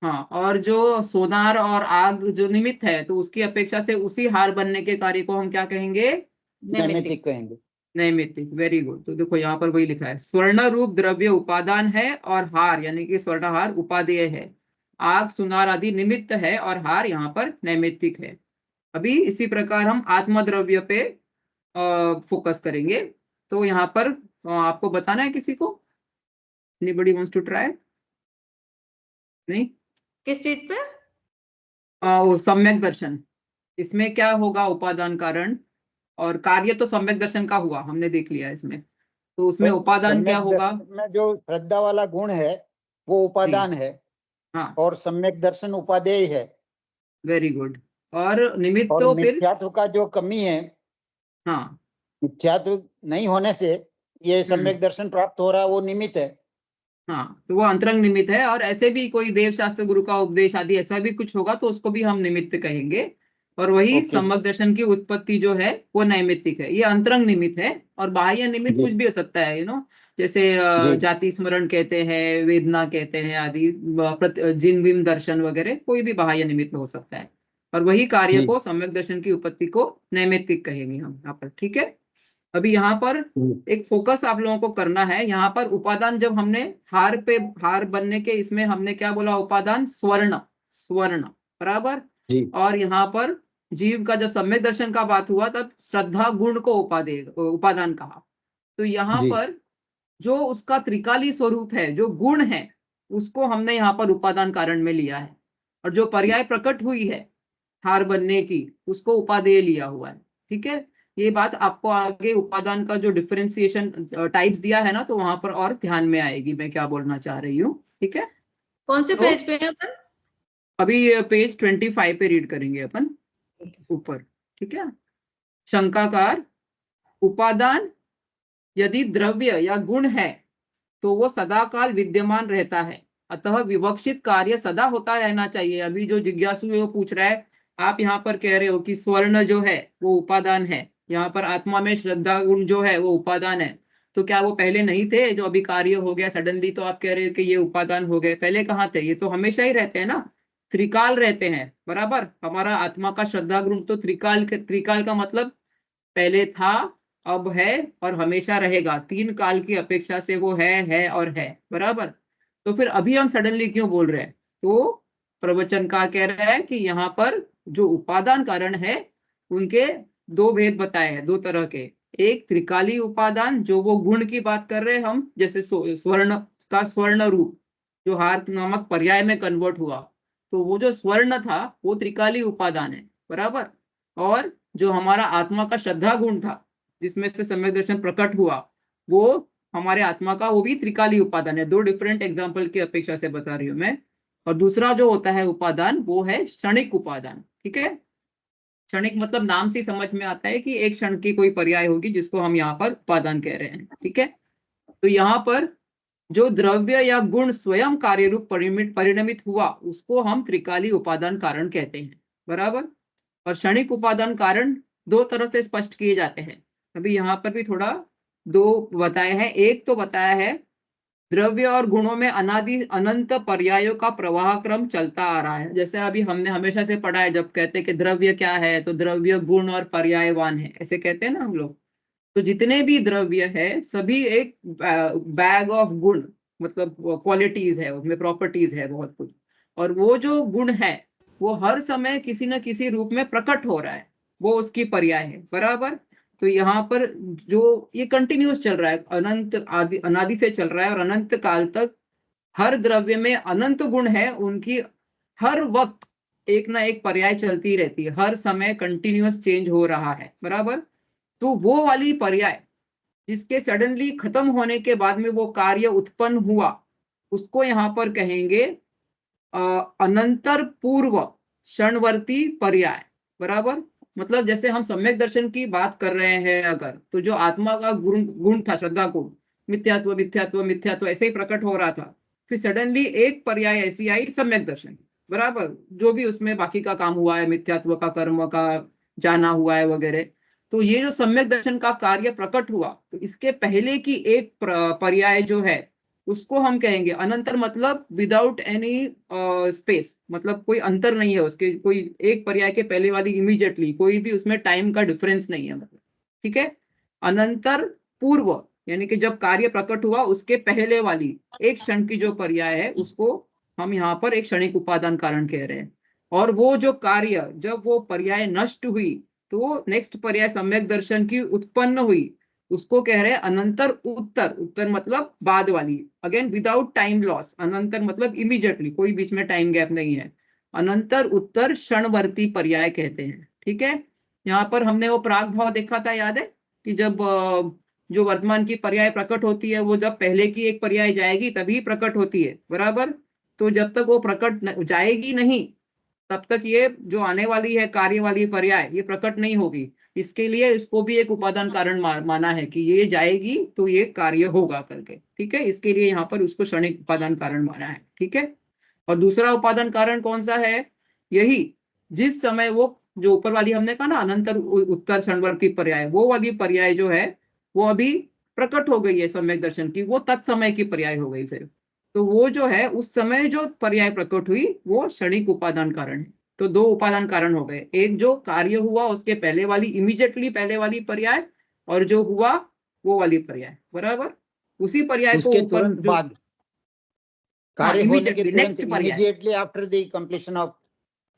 S1: हाँ, और जो सोनार और आग जो निमित्त है, तो उसकी अपेक्षा से उसी हार बनने के कार्य को हम क्या कहेंगे?
S3: नैमित्तिक कहेंगे।
S1: नैमित्तिक, वेरी गुड। तो देखो यहाँ पर वही लिखा है, स्वर्ण रूप द्रव्य उपादान है और हार यानी कि स्वर्णहार उपादेय है। आग सुनार आदि निमित्त है और हार यहाँ पर नैमित्तिक है। अभी इसी प्रकार हम आत्मद्रव्य पे फोकस करेंगे। तो यहाँ पर आपको बताना है किसी को? Anybody wants to try? नहीं?
S2: किस चीज पे?
S1: वो सम्यक दर्शन, इसमें क्या होगा? उपादान कारण और कार्य तो सम्यक दर्शन का हुआ, हमने देख लिया इसमें। तो उसमें
S3: तो
S1: उपादान क्या
S3: सम्यक
S1: होगा?
S3: दर्शन में जो श्रद्धा वाला गुण है वो
S1: जी
S3: उपादान है
S1: हाँ,
S3: और सम्यक दर्शन उपादेय है।
S1: Very good. और निमित्त
S3: और
S1: तो फिर
S3: मिथ्यात्व का जो कमी है,
S1: हाँ,
S3: मिथ्यात्व नहीं होने से ये सम्यक दर्शन प्राप्त हो रहा है, वो निमित्त है।
S1: हाँ, तो वो अंतरंग निमित्त है। और ऐसे भी कोई देव शास्त्र गुरु का उपदेश आदि ऐसा भी कुछ होगा तो उसको भी हम निमित्त कहेंगे। और वही
S3: ओके
S1: सम्यक दर्शन की उत्पत्ति जो है वो नैमित्तिक है, ये अंतरंग निमित्त है। और बाह्य निमित्त
S3: जी
S1: कुछ भी हो सकता है, जैसे
S3: जी
S1: जाति स्मरण कहते हैं, वेदना कहते हैं आदि, जिन विम दर्शन वगैरह, कोई भी बाह्य निमित्त हो सकता है। और वही कार्य
S3: जी
S1: को सम्यक दर्शन की उत्पत्ति को नैमित्तिक कहेंगे हम यहाँ पर। ठीक है, अभी यहाँ पर एक फोकस आप लोगों को करना है। यहाँ पर उपादान जब हमने हार बनने के इसमें हमने क्या बोला? उपादान स्वर्ण, स्वर्ण बराबर।
S3: जी
S1: और यहाँ पर जीव का जब सम्यक दर्शन का बात हुआ तब श्रद्धा गुण को उपादान कहा। तो यहाँ
S3: जी
S1: पर जो उसका त्रिकाली स्वरूप है, जो गुण है, उसको हमने यहाँ पर उपादान कारण में लिया है। और जो पर्याय प्रकट हुई है हार बनने की, उसको उपादेय लिया हुआ है। ठीक है, ये बात आपको आगे उपादान का जो डिफरेंशिएशन टाइप्स दिया है ना, तो वहां पर और ध्यान में आएगी मैं क्या बोलना चाह रही हूँ। ठीक है,
S2: कौन से
S1: तो
S2: पेज पे है अपन?
S1: अभी पेज 25 पे रीड करेंगे अपन ऊपर। ठीक है, शंकाकार, उपादान यदि द्रव्य या गुण है तो वो सदाकाल विद्यमान रहता है, अतः विवक्षित कार्य सदा होता रहना चाहिए। अभी जो जिज्ञासु है वो पूछ रहा है, आप यहाँ पर कह रहे हो कि स्वर्ण जो है वो उपादान है, यहाँ पर आत्मा में श्रद्धा गुण जो है वो उपादान है, तो क्या वो पहले नहीं थे? जो अभी कार्य हो गया सडनली तो आप कह रहे हो कि ये उपादान हो गए, पहले कहाँ थे? ये तो हमेशा ही रहते हैं ना, त्रिकाल रहते हैं बराबर। हमारा आत्मा का श्रद्धा गुण तो त्रिकाल का मतलब पहले था, अब है और हमेशा रहेगा। 3 काल की अपेक्षा से वो है और है बराबर। तो फिर अभी हम सडनली क्यों बोल रहे हैं? तो प्रवचनकार कह रहा है कि यहाँ पर जो उपादान कारण है उनके दो भेद बताए हैं, दो तरह के। एक त्रिकाली उपादान, जो वो गुण की बात कर रहे हैं हम, जैसे स्वर्ण का स्वर्ण रूप जो हार नामक पर्याय में कन्वर्ट हुआ, तो वो जो स्वर्ण था वो त्रिकाली उपादान है बराबर। और जो हमारा आत्मा का श्रद्धा गुण था जिसमें से सम्यक दर्शन प्रकट हुआ, वो हमारे आत्मा का वो भी त्रिकाली उपादान है। दो डिफरेंट एग्जाम्पल की अपेक्षा से बता रही हूँ मैं। और दूसरा जो होता है उपादान वो है क्षणिक उपादान। ठीक है, क्षणिक मतलब नाम से समझ में आता है कि एक क्षण की कोई पर्याय होगी जिसको हम यहाँ पर उपादान कह रहे हैं। ठीक है, तो यहाँ पर जो द्रव्य या गुण स्वयं कार्य रूप परिणमित हुआ उसको हम त्रिकाली उपादान कारण कहते हैं, बराबर। और क्षणिक उपादान कारण दो तरह से स्पष्ट किए जाते हैं। अभी यहाँ पर भी थोड़ा दो बताए हैं। एक तो बताया है द्रव्य और गुणों में अनादि अनंत पर्यायों का प्रवाह क्रम चलता आ रहा है। जैसे अभी हमने हमेशा से पढ़ा है, जब कहते हैं कि द्रव्य क्या है तो द्रव्य गुण और पर्यायवान है, ऐसे कहते हैं ना हम लोग। तो जितने भी द्रव्य है सभी एक बैग ऑफ गुण, मतलब क्वालिटीज है, उसमें प्रॉपर्टीज है बहुत कुछ। और वो जो गुण है वो हर समय किसी न किसी रूप में प्रकट हो रहा है, वो उसकी पर्याय है, बराबर। तो यहाँ पर जो ये कंटिन्यूस चल रहा है, अनंत आदि अनादि से चल रहा है और अनंत काल तक हर द्रव्य में अनंत गुण है, उनकी हर वक्त एक ना एक पर्याय चलती रहती है, हर समय कंटिन्यूस चेंज हो रहा है, बराबर। तो वो वाली पर्याय जिसके सडनली खत्म होने के बाद में वो कार्य उत्पन्न हुआ उसको यहाँ पर कहेंगे अनंतर पूर्व क्षणवर्ती पर्याय, बराबर। मतलब जैसे हम सम्यक दर्शन की बात कर रहे हैं अगर, तो जो आत्मा का गुण गुण था, श्रद्धा गुण, मिथ्यात्व मिथ्यात्व मिथ्यात्व ऐसे ही प्रकट हो रहा था। फिर सडनली एक पर्याय ऐसी आई सम्यक दर्शन, बराबर, जो भी उसमें बाकी का काम हुआ है, मिथ्यात्व का, कर्म का जाना हुआ है वगैरह। तो ये जो सम्यक दर्शन का कार्य प्रकट हुआ, तो इसके पहले की एक पर्याय जो है उसको हम कहेंगे अनंतर, मतलब विदाउट एनी स्पेस, मतलब कोई अंतर नहीं है उसके, कोई एक पर्याय के पहले वाली इमीडिएटली कोई भी उसमें टाइम का डिफरेंस नहीं है, मतलब। ठीक है, अनंतर पूर्व यानी कि जब कार्य प्रकट हुआ उसके पहले वाली एक क्षण की जो पर्याय है उसको हम यहाँ पर एक क्षणिक उपादान कारण कह रहे हैं। और वो जो कार्य जब वो पर्याय नष्ट हुई तो नेक्स्ट पर्याय सम्यक दर्शन की उत्पन्न हुई, उसको कह रहे हैं अनंतर उत्तर। उत्तर मतलब बाद वाली, अगेन विदाउट टाइम लॉस। अनंतर मतलब इमीडिएटली, कोई बीच में टाइम गैप नहीं है। अनंतर उत्तर क्षणवर्ती पर्याय कहते हैं। ठीक है, यहाँ पर हमने वो प्राग भाव देखा था, याद है कि जब जो वर्तमान की पर्याय प्रकट होती है वो जब पहले की एक पर्याय जाएगी तभी प्रकट होती है, बराबर। तो जब तक वो प्रकट जाएगी नहीं तब तक ये जो आने वाली है कार्य वाली पर्याय ये प्रकट नहीं होगी। इसके लिए इसको भी एक उपादान कारण माना है कि ये जाएगी तो ये कार्य होगा करके। ठीक है, इसके लिए यहाँ पर उसको क्षणिक उपादान कारण माना है। ठीक है, और दूसरा उपादान कारण कौन सा है? यही जिस समय वो जो ऊपर वाली हमने कहा ना अनंतर उत्तर क्षणवर्ती पर्याय, वो वाली पर्याय जो है वो अभी प्रकट हो गई है सम्यक दर्शन की, वो तत्समय की पर्याय हो गई फिर। तो वो जो है उस समय जो पर्याय प्रकट हुई वो क्षणिक उपादान कारण है। तो दो उपादान कारण हो गए, एक जो कार्य हुआ उसके पहले वाली इमीडिएटली पहले वाली पर्याय, और जो हुआ वो वाली पर्याय, बराबर। उसी पर्याय को
S3: उसके
S1: ऊपर
S3: तुरंत
S1: जो
S3: बाद, कार्य होने के
S1: इमीडिएटली
S3: तुरंत,
S1: नेक्स्ट पर्याय,
S3: immediately after the completion of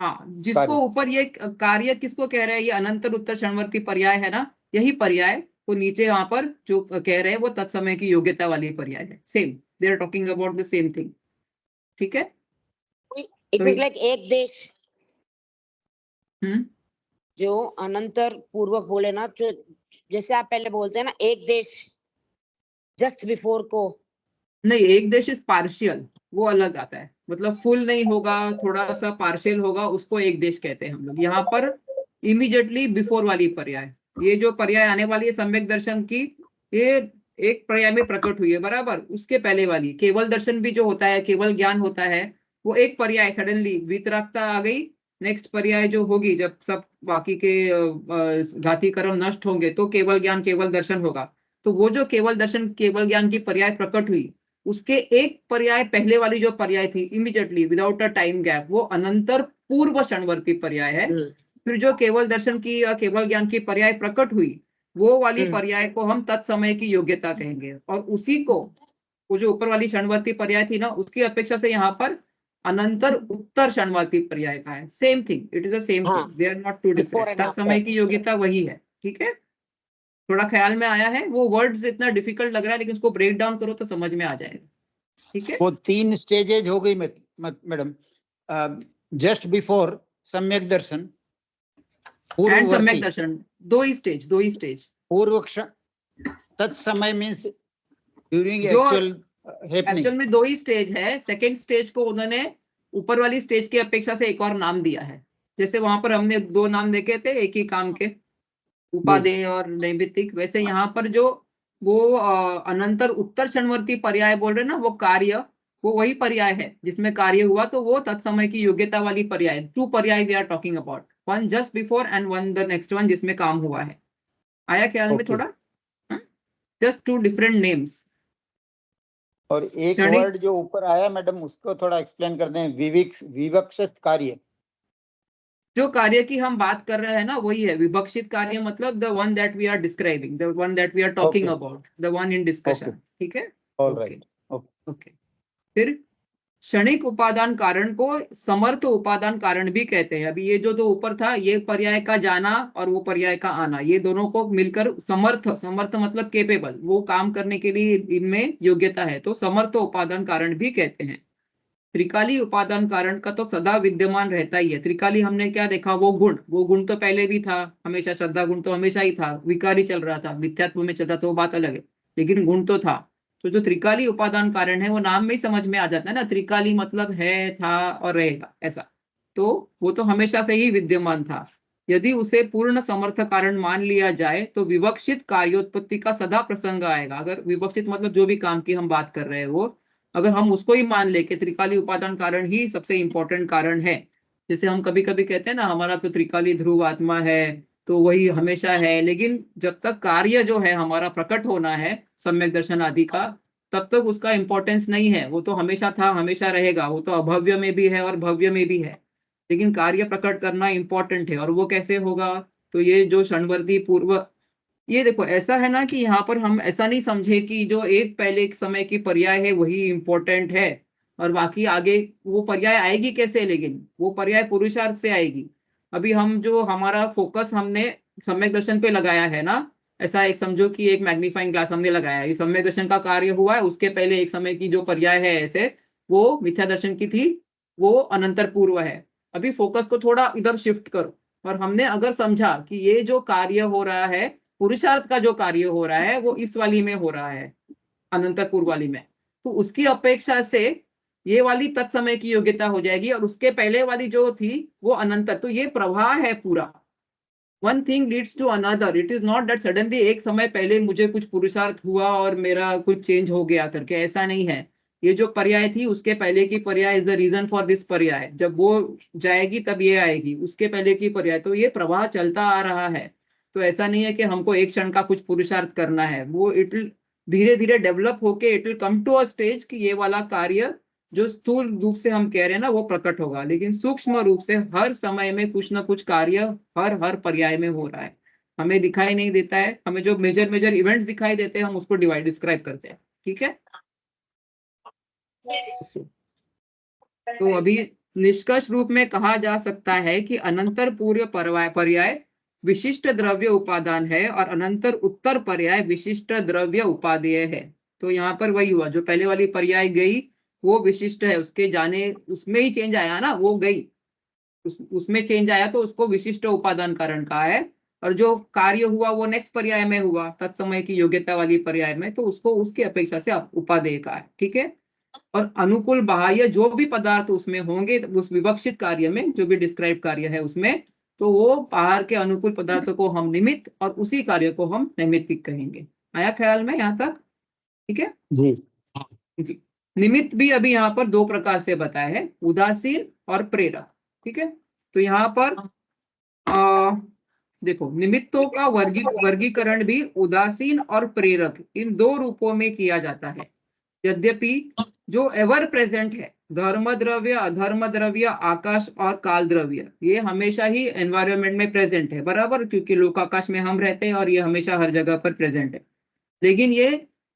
S1: हाँ, जिसको
S3: कार्य।
S1: ऊपर ये कार्य किसको कह रहे हैं, ये अनंतर उत्तर क्षणवर्ती पर्याय है ना, यही पर्याय को नीचे यहाँ पर जो कह रहे हैं वो तत्समय की योग्यता वाली पर्याय है। Same, they are talking about the same thing. ठीक है,
S5: इट इज लाइक एक देश, जो अनंतर पूर्वक बोले ना, जो जैसे आप पहले बोलते हैं ना एक देश जस्ट बिफोर को,
S1: नहीं, एक देश इज पार्शियल, वो अलग आता है, मतलब फुल नहीं होगा, थोड़ा सा पार्शियल होगा, उसको एक देश कहते हैं हम लोग। यहाँ पर इमीडिएटली बिफोर वाली पर्याय, ये जो पर्याय आने वाली है सम्यक दर्शन की, ये एक पर्याय में प्रकट हुई है, बराबर। उसके पहले वाली केवल दर्शन भी जो होता है, केवल ज्ञान होता है, वो एक पर्याय सडनली वितरागता आ गई, नेक्स्ट पर्याय जो होगी जब सब बाकी के घाती कर्म नष्ट होंगे तो केवल ज्ञान केवल दर्शन होगा। तो वो जो केवल दर्शन केवल ज्ञान की पर्याय प्रकट हुई उसके एक पर्याय पहले वाली जो पर्याय थी immediately without a time gap, वो अनंतर पूर्व क्षणवर्ती पर्याय है। फिर जो केवल दर्शन की या केवल ज्ञान की पर्याय प्रकट हुई वो वाली पर्याय को हम तत्समय की योग्यता कहेंगे। और उसी को वो जो ऊपर वाली क्षणवर्ती पर्याय थी ना उसकी अपेक्षा से यहाँ पर अनंतर उत्तर क्षणवर्ती पर्याय का है। Same thing, it is the same thing, they are not two different. तत्समय की योग्यता वही है। ठीक है, थोड़ा ख्याल में आया है? वो वर्ड्स इतना डिफिकल्ट लग रहा है लेकिन उसको ब्रेक डाउन करो तो समझ में आ जाएगा। ठीक है,
S3: वो 3 स्टेजेज हो गई मैडम, जस्ट बिफोर सम्यक दर्शन,
S1: एंड
S3: पूर्ववर्ती,
S1: सम्यक दर्शन, दो ही स्टेज।
S3: पूर्व क्षण, तत्समय मींस ड्यूरिंग
S1: जो
S3: एक्चुअल हैपनिंग।
S1: एक्चुअल में दो ही स्टेज है। सेकंड स्टेज को उन्होंने ऊपर वाली स्टेज की अपेक्षा से एक और नाम दिया है। जैसे वहां पर हमने 2 नाम देखे थे एक ही काम के, उपादेय और नैमित्तिक, वैसे यहाँ पर जो वो अनंतर उत्तर षणवर्ती पर्याय बोल रहे हैं ना, वो कार्य, वो वही पर्याय है जिसमें कार्य हुआ, तो वो तत्समय की योग्यता वाली पर्याय, 2 पर्याय we are talking about, one just before and one the next one जिसमें काम हुआ है। आया ख्याल में
S3: Okay.
S1: थोड़ा? Just 2 different names.
S3: और एक
S1: क्षणिक-
S3: वर्ड जो ऊपर आया मैडम उसको थोड़ा एक्सप्लेन कर दें, विवक्षित कार्य।
S1: जो कार्य की हम बात कर रहे हैं ना वही है विवक्षित कार्य, मतलब the one that we are describing, the one that we are talking
S3: Okay.
S1: About, the one in discussion.
S3: Okay.
S1: ठीक है,
S3: ऑल
S1: Okay.
S3: राइट।
S1: ओके। फिर क्षणिक उपादान कारण को समर्थ उपादान कारण भी कहते हैं। अभी ये जो ऊपर था, ये पर्याय का जाना और वो पर्याय का आना, ये दोनों को मिलकर समर्थ, समर्थ मतलब केपेबल, वो काम करने के लिए इनमें योग्यता है, तो समर्थ उपादान कारण भी कहते हैं। त्रिकाली उपादान कारण का तो सदा विद्यमान रहता ही है। त्रिकाली हमने क्या देखा, वो गुण तो पहले भी था हमेशा, श्रद्धा गुण तो हमेशा ही था, विकारी चल रहा था, मिथ्यात्व में चल रहा था, वो बात अलग है, लेकिन गुण तो था। तो जो त्रिकाली उपादान कारण है वो नाम में ही समझ में आ जाता है ना, त्रिकाली मतलब है, था और रहेगा ऐसा, तो वो तो हमेशा से ही विद्यमान था। यदि उसे पूर्ण समर्थ कारण मान लिया जाए तो विवक्षित कार्योत्पत्ति का सदा प्रसंग आएगा। अगर विवक्षित मतलब जो भी काम की हम बात कर रहे हैं वो, अगर हम उसको ही मान ले कि त्रिकाली उपादान कारण ही सबसे इंपॉर्टेंट कारण है, जैसे हम कभी कभी कहते हैं ना हमारा तो त्रिकाली ध्रुव आत्मा है तो वही हमेशा है, लेकिन जब तक कार्य जो है हमारा प्रकट होना है सम्यक दर्शन आदि का, तब तक उसका इंपॉर्टेंस नहीं है, वो तो हमेशा था हमेशा रहेगा, वो तो अभव्य में भी है और भव्य में भी है, लेकिन कार्य प्रकट करना इंपॉर्टेंट है। और वो कैसे होगा, तो ये जो षणवर्ती पूर्व, ये देखो ऐसा है ना कि यहाँ पर हम ऐसा नहीं समझे कि जो एक पहले एक समय की पर्याय है वही इंपॉर्टेंट है और बाकी आगे वो पर्याय आएगी कैसे, लेकिन वो पर्याय पुरुषार्थ से आएगी। अभी हम जो हमारा फोकस हमने सम्यक दर्शन पे लगाया है ना, ऐसा एक समझो कि एक मैग्नीफाइंग ग्लास हमने लगाया है, इस सम्यक दर्शन का कार्य हुआ है, उसके पहले एक समय की जो पर्याय है ऐसे, वो मिथ्या दर्शन की थी, वो अनंतर पूर्व है। अभी फोकस को थोड़ा इधर शिफ्ट करो, और हमने अगर समझा कि ये जो कार्य हो रहा है, पुरुषार्थ का जो कार्य हो रहा है वो इस वाली में हो रहा है, अनंतर पूर्व वाली में, तो उसकी अपेक्षा से ये वाली तत्समय की योग्यता हो जाएगी, और उसके पहले वाली जो थी वो अनंतर। तो ये प्रवाह है पूरा, one thing leads to another, it is not that suddenly एक समय पहले मुझे कुछ पुरुषार्थ हुआ और मेरा कुछ चेंज हो गया करके, ऐसा नहीं है। ये जो पर्याय थी उसके पहले की पर्याय is the reason for this पर्याय, जब वो जाएगी तब ये आएगी, उसके पहले की पर्याय, तो ये प्रवाह चलता आ रहा है। तो ऐसा नहीं है कि हमको एक क्षण का कुछ पुरुषार्थ करना है, वो इट विल धीरे धीरे डेवलप होके it will come to a stage कि ये वाला कार्य जो स्थूल रूप से हम कह रहे हैं ना वो प्रकट होगा, लेकिन सूक्ष्म रूप से हर समय में कुछ ना कुछ कार्य हर पर्याय में हो रहा है, हमें दिखाई नहीं देता है, हमें जो मेजर मेजर इवेंट्स दिखाई देते हैं हम उसको डिस्क्राइब करते हैं। ठीक है, तो अभी निष्कर्ष रूप में कहा जा सकता है कि अनंतर पूर्व पर्याय विशिष्ट द्रव्य उपादान है और अनंतर उत्तर पर्याय विशिष्ट द्रव्य उपादेय है। तो यहाँ पर वही हुआ, जो पहले वाली पर्याय गई वो विशिष्ट है, उसके जाने उसमें ही चेंज आया ना, वो गई उसमें चेंज आया तो उसको विशिष्ट उपादान कारण कहा है, और जो कार्य हुआ वो नेक्स्ट पर्याय में हुआ तत्समय की योग्यता वाली पर्याय में, तो उसको उसकी अपेक्षा से उपादेय कहा है। ठीक है, और अनुकूल बाह्य जो भी पदार्थ उसमें होंगे उस विवक्षित कार्य में, जो भी डिस्क्राइब कार्य है उसमें, तो वो बाहर के अनुकूल पदार्थों को हम निमित्त और उसी कार्य को हम नैमित्तिक कहेंगे। आया ख्याल में यहाँ तक? ठीक है
S3: जी
S1: जी। निमित्त भी अभी यहाँ पर 2 प्रकार से बताया है, उदासीन और प्रेरक। ठीक है, तो यहाँ पर देखो निमित्तों का वर्गीकरण भी उदासीन और प्रेरक इन 2 रूपों में किया जाता है। यद्यपि जो एवर प्रेजेंट है, धर्म द्रव्य, अधर्म द्रव्य, आकाश और काल द्रव्य, ये हमेशा ही एनवायरनमेंट में प्रेजेंट है, बराबर, क्योंकि लोक आकाश में हम रहते हैं और ये हमेशा हर जगह पर प्रेजेंट है। लेकिन ये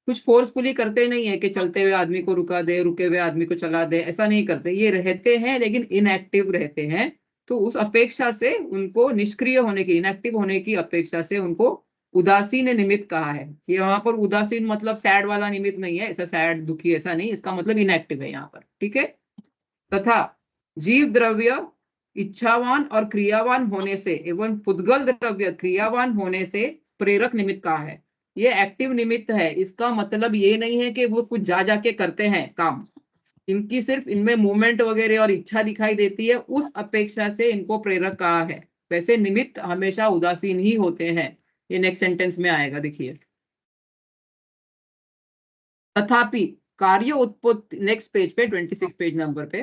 S1: कुछ फोर्सफुली करते नहीं है कि चलते हुए आदमी को रुका दे, रुके हुए आदमी को चला दे, ऐसा नहीं करते, ये रहते हैं लेकिन इनएक्टिव रहते हैं। तो उस अपेक्षा से उनको निष्क्रिय होने की, इनएक्टिव होने की अपेक्षा से उनको उदासीन निमित्त कहा है। ये यहाँ पर उदासीन मतलब सैड वाला निमित्त नहीं है, ऐसा सैड दुखी ऐसा नहीं, इसका मतलब इनएक्टिव है यहाँ पर। ठीक है, तथा जीव द्रव्य इच्छावान और क्रियावान होने से एवं पुद्गल द्रव्य क्रियावान होने से प्रेरक निमित्त कहा है। ये एक्टिव निमित्त है, इसका मतलब ये नहीं है कि वो कुछ जा जाके करते हैं काम, इनकी सिर्फ इनमें मूवमेंट वगैरह और इच्छा दिखाई देती है, उस अपेक्षा से इनको प्रेरक कहा है। वैसे निमित्त हमेशा उदासीन ही होते हैं। ये नेक्स्ट सेंटेंस में आएगा, देखिए। तथापि कार्य उत्पत्ति, नेक्स्ट पेज पे 26 पेज नंबर पे,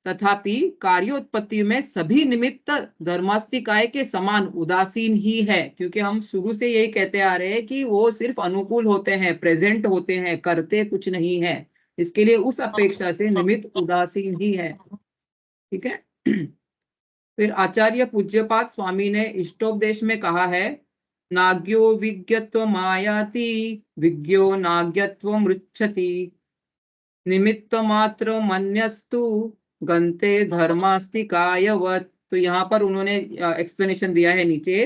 S1: तथापि कार्य उत्पत्ति में सभी निमित्त धर्मास्तिकाय के समान उदासीन ही है, क्योंकि हम शुरू से यही कहते आ रहे हैं कि वो सिर्फ अनुकूल होते हैं, प्रेजेंट होते हैं, करते कुछ नहीं है। इसके लिए उस अपेक्षा से निमित्त उदासीन ही है। ठीक है। फिर आचार्य पूज्यपाद स्वामी ने इष्टोपदेश में कहा है, नाज्ञो विज्ञत्व मायाति विज्ञो नाज्ञत्व मृच्छति निमित्त मात्र मन्यस्तु गंते धर्मास्तिकायवत्। तो यहाँ पर उन्होंने एक्सप्लेनेशन दिया है नीचे,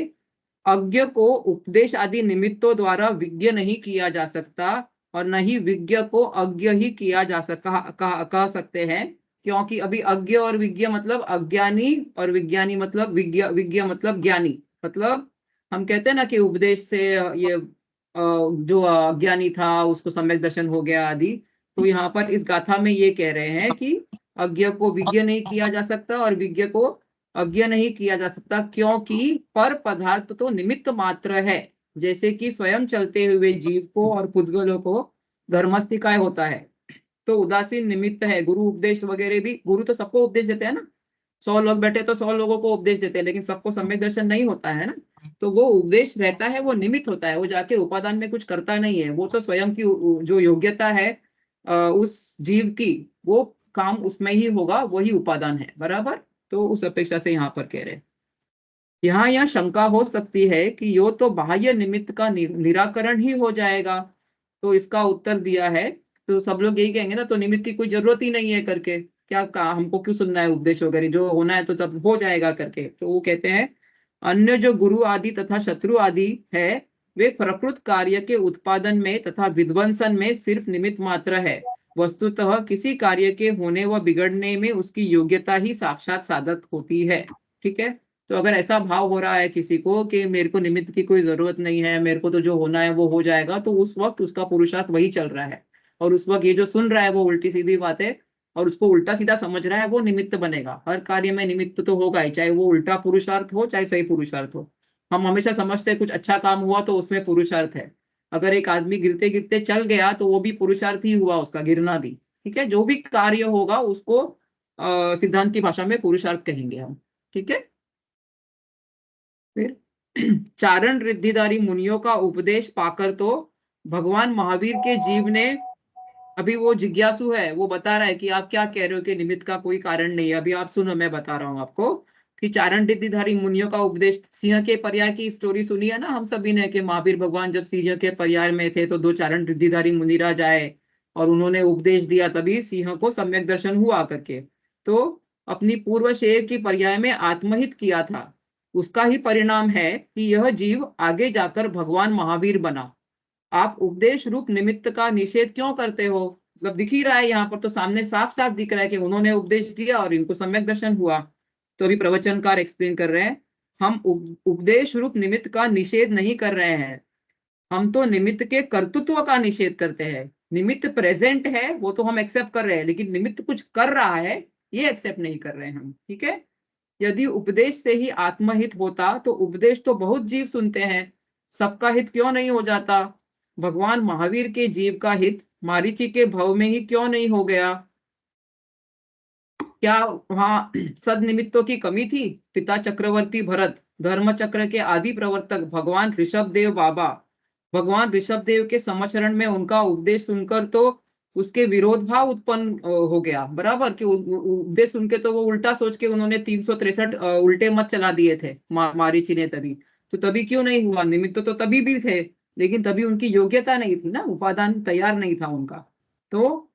S1: अज्ञ को उपदेश आदि निमित्तों द्वारा विज्ञ नहीं किया जा सकता और न ही विज्ञ को अज्ञ ही किया जा कह सकते हैं, क्योंकि अभी अज्ञ और विज्ञ मतलब अज्ञानी और विज्ञानी मतलब विज्ञ मतलब ज्ञानी। मतलब हम कहते हैं ना कि उपदेश से ये जो अज्ञानी था उसको सम्यक दर्शन हो गया आदि। तो यहाँ पर इस गाथा में ये कह रहे हैं कि अज्ञ को विज्ञ नहीं किया जा सकता और विज्ञ को अज्ञ नहीं किया जा सकता, क्योंकि पर पदार्थ तो निमित्त मात्र है। जैसे कि स्वयं चलते हुए जीव को और पुद्गलों को धर्मास्तिकाय होता है, तो उदासीन निमित्त है। गुरु उपदेश वगैरह भी, गुरु तो सबको उपदेश देते हैं ना, 100 लोग बैठे तो 100 लोगों को उपदेश देते हैं, लेकिन सबको सम्यक दर्शन नहीं होता है ना। तो वो उपदेश रहता है, वो निमित्त होता है, वो जाके उपादान में कुछ करता नहीं है। वो तो स्वयं की जो योग्यता है उस जीव की, वो काम उसमें ही होगा, वही उपादान है, बराबर। तो उस अपेक्षा से यहाँ पर कह रहे हैं। यहाँ शंका हो सकती है कि यो तो बाह्य निमित्त का निराकरण ही हो जाएगा। तो इसका उत्तर दिया है, तो सब लोग यही कहेंगे ना, तो निमित्त की कोई जरूरत ही नहीं है करके, क्या कहा, हमको क्यों सुनना है उपदेश वगैरह, जो होना है तो सब हो जाएगा करके। तो वो कहते हैं, अन्य जो गुरु आदि तथा शत्रु आदि है, वे प्रकृत कार्य के उत्पादन में तथा विध्वंसन में सिर्फ निमित्त मात्र है। वस्तुतः किसी कार्य के होने व बिगड़ने में उसकी योग्यता ही साक्षात साधक होती है। ठीक है। तो अगर ऐसा भाव हो रहा है किसी को कि मेरे को निमित्त की कोई जरूरत नहीं है, मेरे को तो जो होना है वो हो जाएगा, तो उस वक्त उसका पुरुषार्थ वही चल रहा है। और उस वक्त ये जो सुन रहा है वो उल्टी सीधी बात है और उसको उल्टा सीधा समझ रहा है, वो निमित्त बनेगा। हर कार्य में निमित्त तो होगा ही, चाहे वो उल्टा पुरुषार्थ हो चाहे सही पुरुषार्थ हो। हम हमेशा समझते हैं कुछ अच्छा काम हुआ तो उसमें पुरुषार्थ है। अगर एक आदमी गिरते गिरते चल गया तो वो भी पुरुषार्थ ही हुआ, उसका गिरना भी। ठीक है। जो भी कार्य होगा उसको सिद्धांत की भाषा में पुरुषार्थ कहेंगे हम। ठीक है। फिर चारण रिद्धिधारी मुनियों का उपदेश पाकर तो भगवान महावीर के जीव ने, अभी वो जिज्ञासु है, वो बता रहा है कि आप क्या कह रहे हो कि निमित्त का कोई कारण नहीं है। अभी आप सुनो, मैं बता रहा हूँ आपको कि चारण रिद्धिधारी मुनियों का उपदेश, सिंह के पर्याय की स्टोरी सुनी है ना हम सभी ने, कि महावीर भगवान जब सिंह के पर्याय में थे तो 2 चारण रिद्धिधारी मुनिराज आए और उन्होंने उपदेश दिया, तभी सिंह को सम्यक दर्शन हुआ करके। तो अपनी पूर्व शेर की पर्याय में आत्महित किया था, उसका ही परिणाम है कि यह जीव आगे जाकर भगवान महावीर बना। आप उपदेश रूप निमित्त का निषेध क्यों करते हो? मतलब दिख ही रहा है यहाँ पर, तो सामने साफ साफ दिख रहा है कि उन्होंने उपदेश दिया और इनको सम्यक दर्शन हुआ। तो अभी प्रवचनकार एक्सप्लेन कर रहे हैं, हम उपदेश रूप निमित्त का निषेध नहीं कर रहे हैं, हम तो निमित्त के कर्तृत्व का निषेध करते हैं। निमित्त प्रेजेंट है वो तो हम एक्सेप्ट कर रहे हैं, लेकिन निमित्त कुछ कर रहा है ये एक्सेप्ट नहीं कर रहे हैं हम। ठीक है। यदि उपदेश से ही आत्महित होता तो उपदेश तो बहुत जीव सुनते हैं, सबका हित क्यों नहीं हो जाता? भगवान महावीर के जीव का हित मारीची के भव में ही क्यों नहीं हो गया? क्या वहां सदनिमित्तों की कमी थी? पिता चक्रवर्ती भरत, धर्म चक्र के आदि प्रवर्तक भगवान ऋषभ देव बाबा, भगवान ऋषभ देव के समचरण में उनका उपदेश सुनकर तो उसके विरोध भाव उत्पन्न हो गया, बराबर। कि उपदेश सुन के तो वो उल्टा सोच के उन्होंने 363 उल्टे मत चला दिए थे मारीची ने तभी। तो तभी क्यों नहीं हुआ? निमित्त तो तभी भी थे, लेकिन तभी उनकी योग्यता नहीं थी ना, उपादान तैयार नहीं था उनका। तो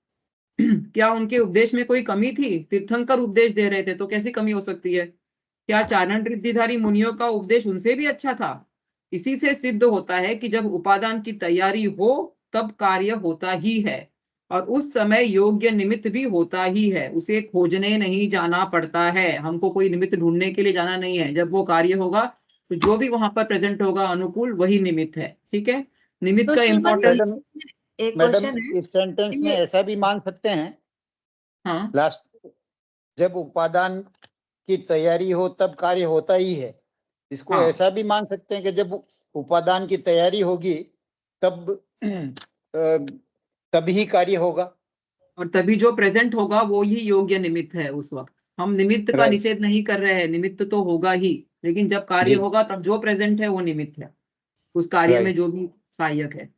S1: क्या उनके उपदेश में कोई कमी थी? तीर्थंकर उपदेश दे रहे थे तो कैसी कमी हो सकती है? क्या चारण रिद्धिधारी मुनियों का उपदेश उनसे भी अच्छा था? इसी से सिद्ध होता है कि जब उपादान की तैयारी हो तब कार्य होता ही है, और उस समय योग्य निमित्त भी होता ही है। उसे खोजने नहीं जाना पड़ता है, हमको कोई निमित्त ढूंढने के लिए जाना नहीं है। जब वो कार्य होगा तो जो भी वहां पर प्रेजेंट होगा अनुकूल, वही निमित्त है। ठीक है। निमित्त
S2: तो
S1: का
S2: श्रीमती
S1: इम्पोर्टेंस,
S2: एक
S3: मैडम
S2: क्वेश्चन है,
S3: इस सेंटेंस में
S2: ये
S3: ऐसा भी मान सकते हैं
S1: हाँ
S3: लास्ट जब उपादान की तैयारी हो तब कार्य होता ही है। इसको
S1: हाँ।
S3: ऐसा भी मान सकते हैं कि जब उपादान की तैयारी होगी तब तभी कार्य होगा।
S1: और तभी जो प्रेजेंट होगा वो ही योग्य निमित्त है उस वक्त। हम निमित्त का
S3: Right.
S1: निषेध नहीं कर रहे हैं, निमित्त तो होगा ही, लेकिन जब कार्य
S3: जी।
S1: होगा तब जो प्रेजेंट है वो निमित्त है उस कार्य में
S3: Right.
S1: जो भी सहायक है।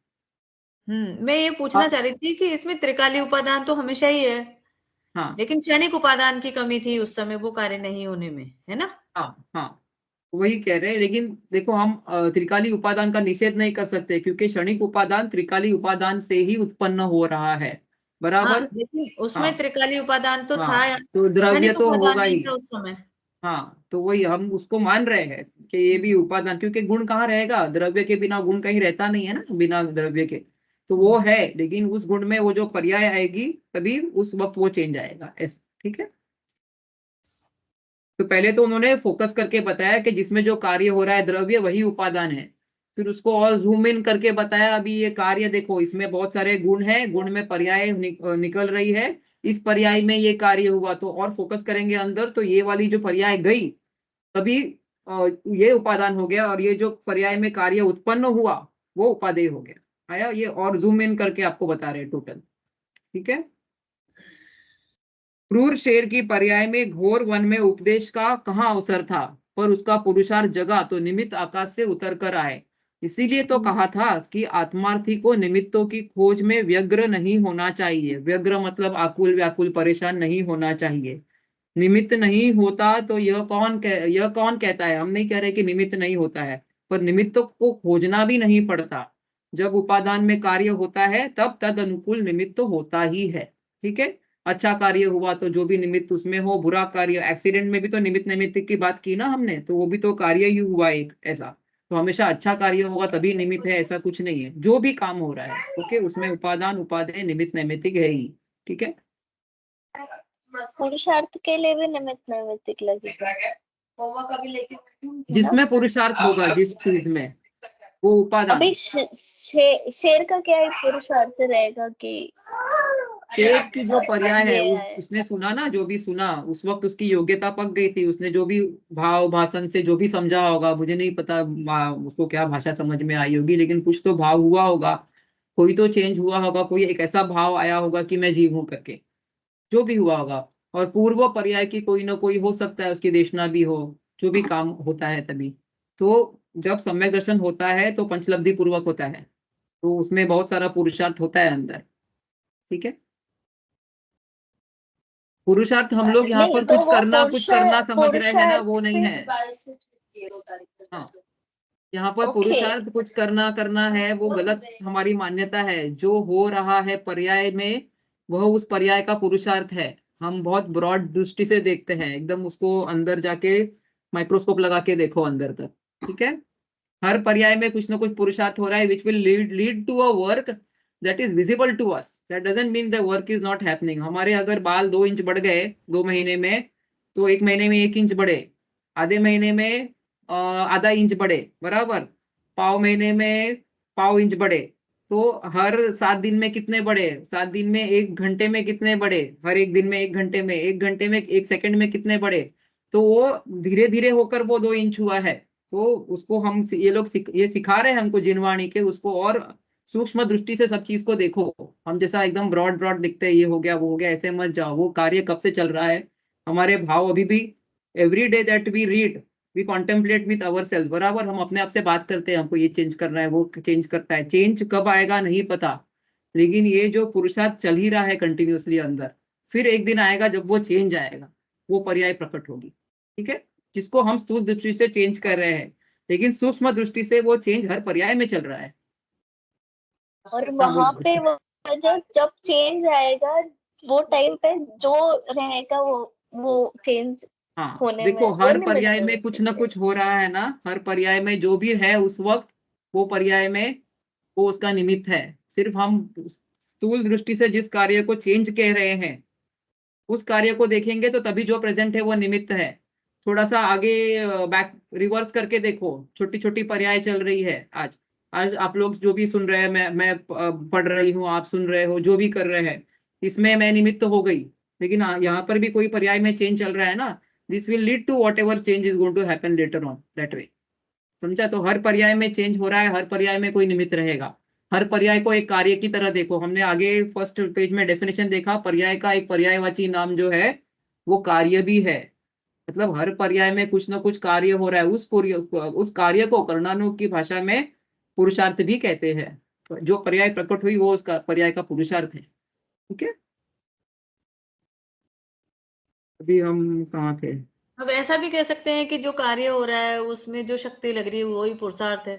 S2: मैं ये पूछना
S1: हाँ।
S2: चाह रही थी कि इसमें त्रिकाली उपादान तो हमेशा ही है,
S1: हाँ
S2: लेकिन क्षणिक उपादान की कमी थी उस समय वो कार्य नहीं होने में, है ना?
S1: हाँ हाँ, वही कह रहे हैं। लेकिन देखो हम त्रिकाली उपादान का निषेध नहीं कर सकते, क्योंकि क्षणिक उपादान त्रिकाली उपादान से ही उत्पन्न हो रहा है,
S2: हाँ,
S1: बराबर।
S2: लेकिन उसमें
S1: हाँ
S2: त्रिकाली उपादान तो था,
S1: हाँ, तो द्रव्य
S2: क्षणिक
S1: तो
S2: उपादान
S1: होगा
S2: नहीं
S1: ही।
S2: था उस समय।
S1: हाँ, तो वही हम उसको मान रहे हैं कि ये भी उपादान, क्योंकि गुण कहाँ रहेगा, द्रव्य के बिना गुण कहीं रहता नहीं है ना, बिना द्रव्य के। तो वो है, लेकिन उस गुण में वो जो पर्याय आएगी तभी उस वक्त वो चेंज आएगा, ऐसा। ठीक है, तो पहले तो उन्होंने फोकस करके बताया कि जिसमें जो कार्य हो रहा है द्रव्य वही उपादान है। फिर उसको और जूम इन करके बताया, अभी ये कार्य देखो, इसमें बहुत सारे गुण हैं, गुण में पर्याय निकल रही है, इस पर्याय में ये कार्य हुआ, तो और फोकस करेंगे अंदर, तो ये वाली जो पर्याय गई तभी ये उपादान हो गया, और ये जो पर्याय में कार्य उत्पन्न हुआ वो उपादेय हो गया। आया ये, और जूम इन करके आपको बता रहे हैं टोटल। ठीक है, क्रूर शेर की पर्याय में घोर वन में उपदेश का कहाँ अवसर था, पर उसका पुरुषार्थ जगा तो निमित्त आकाश से उतर कर आए। इसीलिए तो कहा था कि आत्मार्थी को निमित्तों की खोज में व्यग्र नहीं होना चाहिए। व्यग्र मतलब आकुल व्याकुल परेशान नहीं होना चाहिए। निमित्त नहीं होता तो यह कौन कहता है, हम नहीं कह रहे कि निमित्त नहीं होता है, पर निमित्त को खोजना भी नहीं पड़ता। जब उपादान में कार्य होता है तब तद अनुकूल निमित्त होता ही है। ठीक है, अच्छा कार्य हुआ तो जो भी निमित्त उसमें हो, बुरा कार्य, एक्सीडेंट में भी तो निमित्त नैमित्तिक की बात की ना हमने, तो वो भी तो कार्य ही हुआ एक ऐसा। तो हमेशा अच्छा कार्य होगा तभी निमित्त है, ऐसा कुछ नहीं है। जो भी काम हो रहा है ओके, उसमें उपादान उपादेय निमित्त नैमित्तिक है ही। ठीक है,
S4: पुरुषार्थ के लिए भी निमित्त नैमित्तिक लगेगा,
S1: जिसमें पुरुषार्थ होगा जिस चीज में, वो उपादान।
S4: अभी शेर का क्या है पुरुषार्थ रहेगा कि
S1: शेर की जो पर्याय है,
S4: ये है।
S1: उसने सुना ना, जो भी सुना उस वक्त उसकी योग्यता पक गई थी, उसने जो भी भाव भाषण से जो भी समझा होगा, मुझे नहीं पता उसको क्या भाषा समझ में आई होगी, लेकिन कुछ तो भाव हुआ होगा, कोई तो चेंज हुआ होगा, कोई एक ऐसा भाव आया होगा कि मैं जीव हूं करके, जो भी हुआ होगा। और पूर्व पर्याय की कोई ना कोई हो सकता है, उसकी देशना भी हो, जो भी काम होता है तभी। तो जब सम्यक दर्शन होता है तो पंचलब्धि पूर्वक होता है, तो उसमें बहुत सारा पुरुषार्थ होता है अंदर। ठीक है, पुरुषार्थ हम लोग यहाँ
S4: नहीं
S1: पर
S4: तो
S1: कुछ
S4: वो
S1: करना कुछ करना समझ रहे हैं ना, वो नहीं है।
S4: पुरुषार्थ
S1: हाँ, यहाँ पर
S4: ओके
S1: पुरुषार्थ कुछ करना करना है, वो गलत हमारी मान्यता है। जो हो रहा है पर्याय में वह उस पर्याय का पुरुषार्थ है। हम बहुत ब्रॉड दृष्टि से देखते हैं, एकदम उसको अंदर जाके माइक्रोस्कोप लगा के देखो अंदर तक। ठीक है, हर पर्याय में कुछ ना कुछ पुरुषार्थ हो रहा है, which will lead to a work that is visible to us. That doesn't mean the work is not happening. हमारे अगर बाल 2 इंच बढ़ गए 2 महीने में, तो 1 महीने में 1 इंच बढ़े, आधे महीने में आधा इंच बढ़े, बराबर, पाव महीने में पाव इंच बढ़े, तो हर 7 दिन में कितने बढ़े, 7 दिन में 1 घंटे में कितने बढ़े, हर एक दिन में 1 घंटे में, 1 घंटे में 1 सेकंड में कितने बढ़े, तो वो धीरे धीरे होकर वो 2 इंच हुआ है। तो उसको हम ये लोग ये सिखा रहे हैं हमको जिनवाणी के, उसको और सूक्ष्म दृष्टि से सब चीज को देखो। हम जैसा एकदम ब्रॉड ब्रॉड दिखते हैं, ये हो गया वो हो गया, ऐसे मत जाओ। वो कार्य कब से चल रहा है, हमारे भाव अभी भी, every day that we read we contemplate with our self, बराबर। हम अपने आप से बात करते हैं, हमको ये चेंज करना है, वो चेंज करता है, चेंज कब आएगा नहीं पता, लेकिन ये जो पुरुषार्थ चल ही रहा है कंटिन्यूअसली अंदर, फिर एक दिन आएगा जब वो चेंज आएगा, वो पर्याय प्रकट होगी। ठीक है, जिसको हम स्थूल दृष्टि से चेंज कर रहे हैं, लेकिन सूक्ष्म दृष्टि से वो चेंज हर पर्याय में चल रहा है।
S4: और
S1: हाँ
S4: वहां
S1: बोलो।
S4: पे जब चेंज आएगा वो टाइम पे जो रहेगा वो चेंज
S1: हाँ
S4: होने में
S1: देखो,
S4: वो
S1: हर
S4: निमित्त
S1: पर्याय में कुछ ना
S4: नैमित्तिक है।
S1: कुछ हो रहा है ना, हर पर्याय में जो भी है उस वक्त, वो पर्याय में वो उसका निमित्त है। सिर्फ हम स्थूल दृष्टि से जिस कार्य को चेंज कह रहे हैं उस कार्य को देखेंगे तो तभी जो प्रेजेंट है वो निमित्त है। थोड़ा सा आगे बैक रिवर्स करके देखो, छोटी छोटी पर्याय चल रही है आज। आज आप लोग जो भी सुन रहे हैं, मैं पढ़ रही हूँ, आप सुन रहे हो, जो भी कर रहे हैं, इसमें मैं निमित्त हो गई, लेकिन यहाँ पर भी कोई पर्याय में चेंज चल रहा है ना, this will lead to whatever change is going to happen later on that way. समझा? तो हर पर्याय में चेंज हो रहा है, हर पर्याय में कोई निमित्त रहेगा। हर पर्याय को एक कार्य की तरह देखो। हमने आगे फर्स्ट पेज में डेफिनेशन देखा, पर्याय का एक पर्यायवाची नाम जो है वो कार्य भी है। मतलब हर पर्याय में कुछ ना कुछ कार्य हो रहा है, उस कार्य को कर्णानुग की भाषा में पुरुषार्थ भी कहते हैं। जो पर्याय प्रकट हुई वो उसका पर्याय का पुरुषार्थ है। ठीक है, अभी हम कहाँ थे?
S2: अब ऐसा भी कह सकते हैं कि जो कार्य हो रहा है उसमें जो शक्ति लग रही है वही पुरुषार्थ है,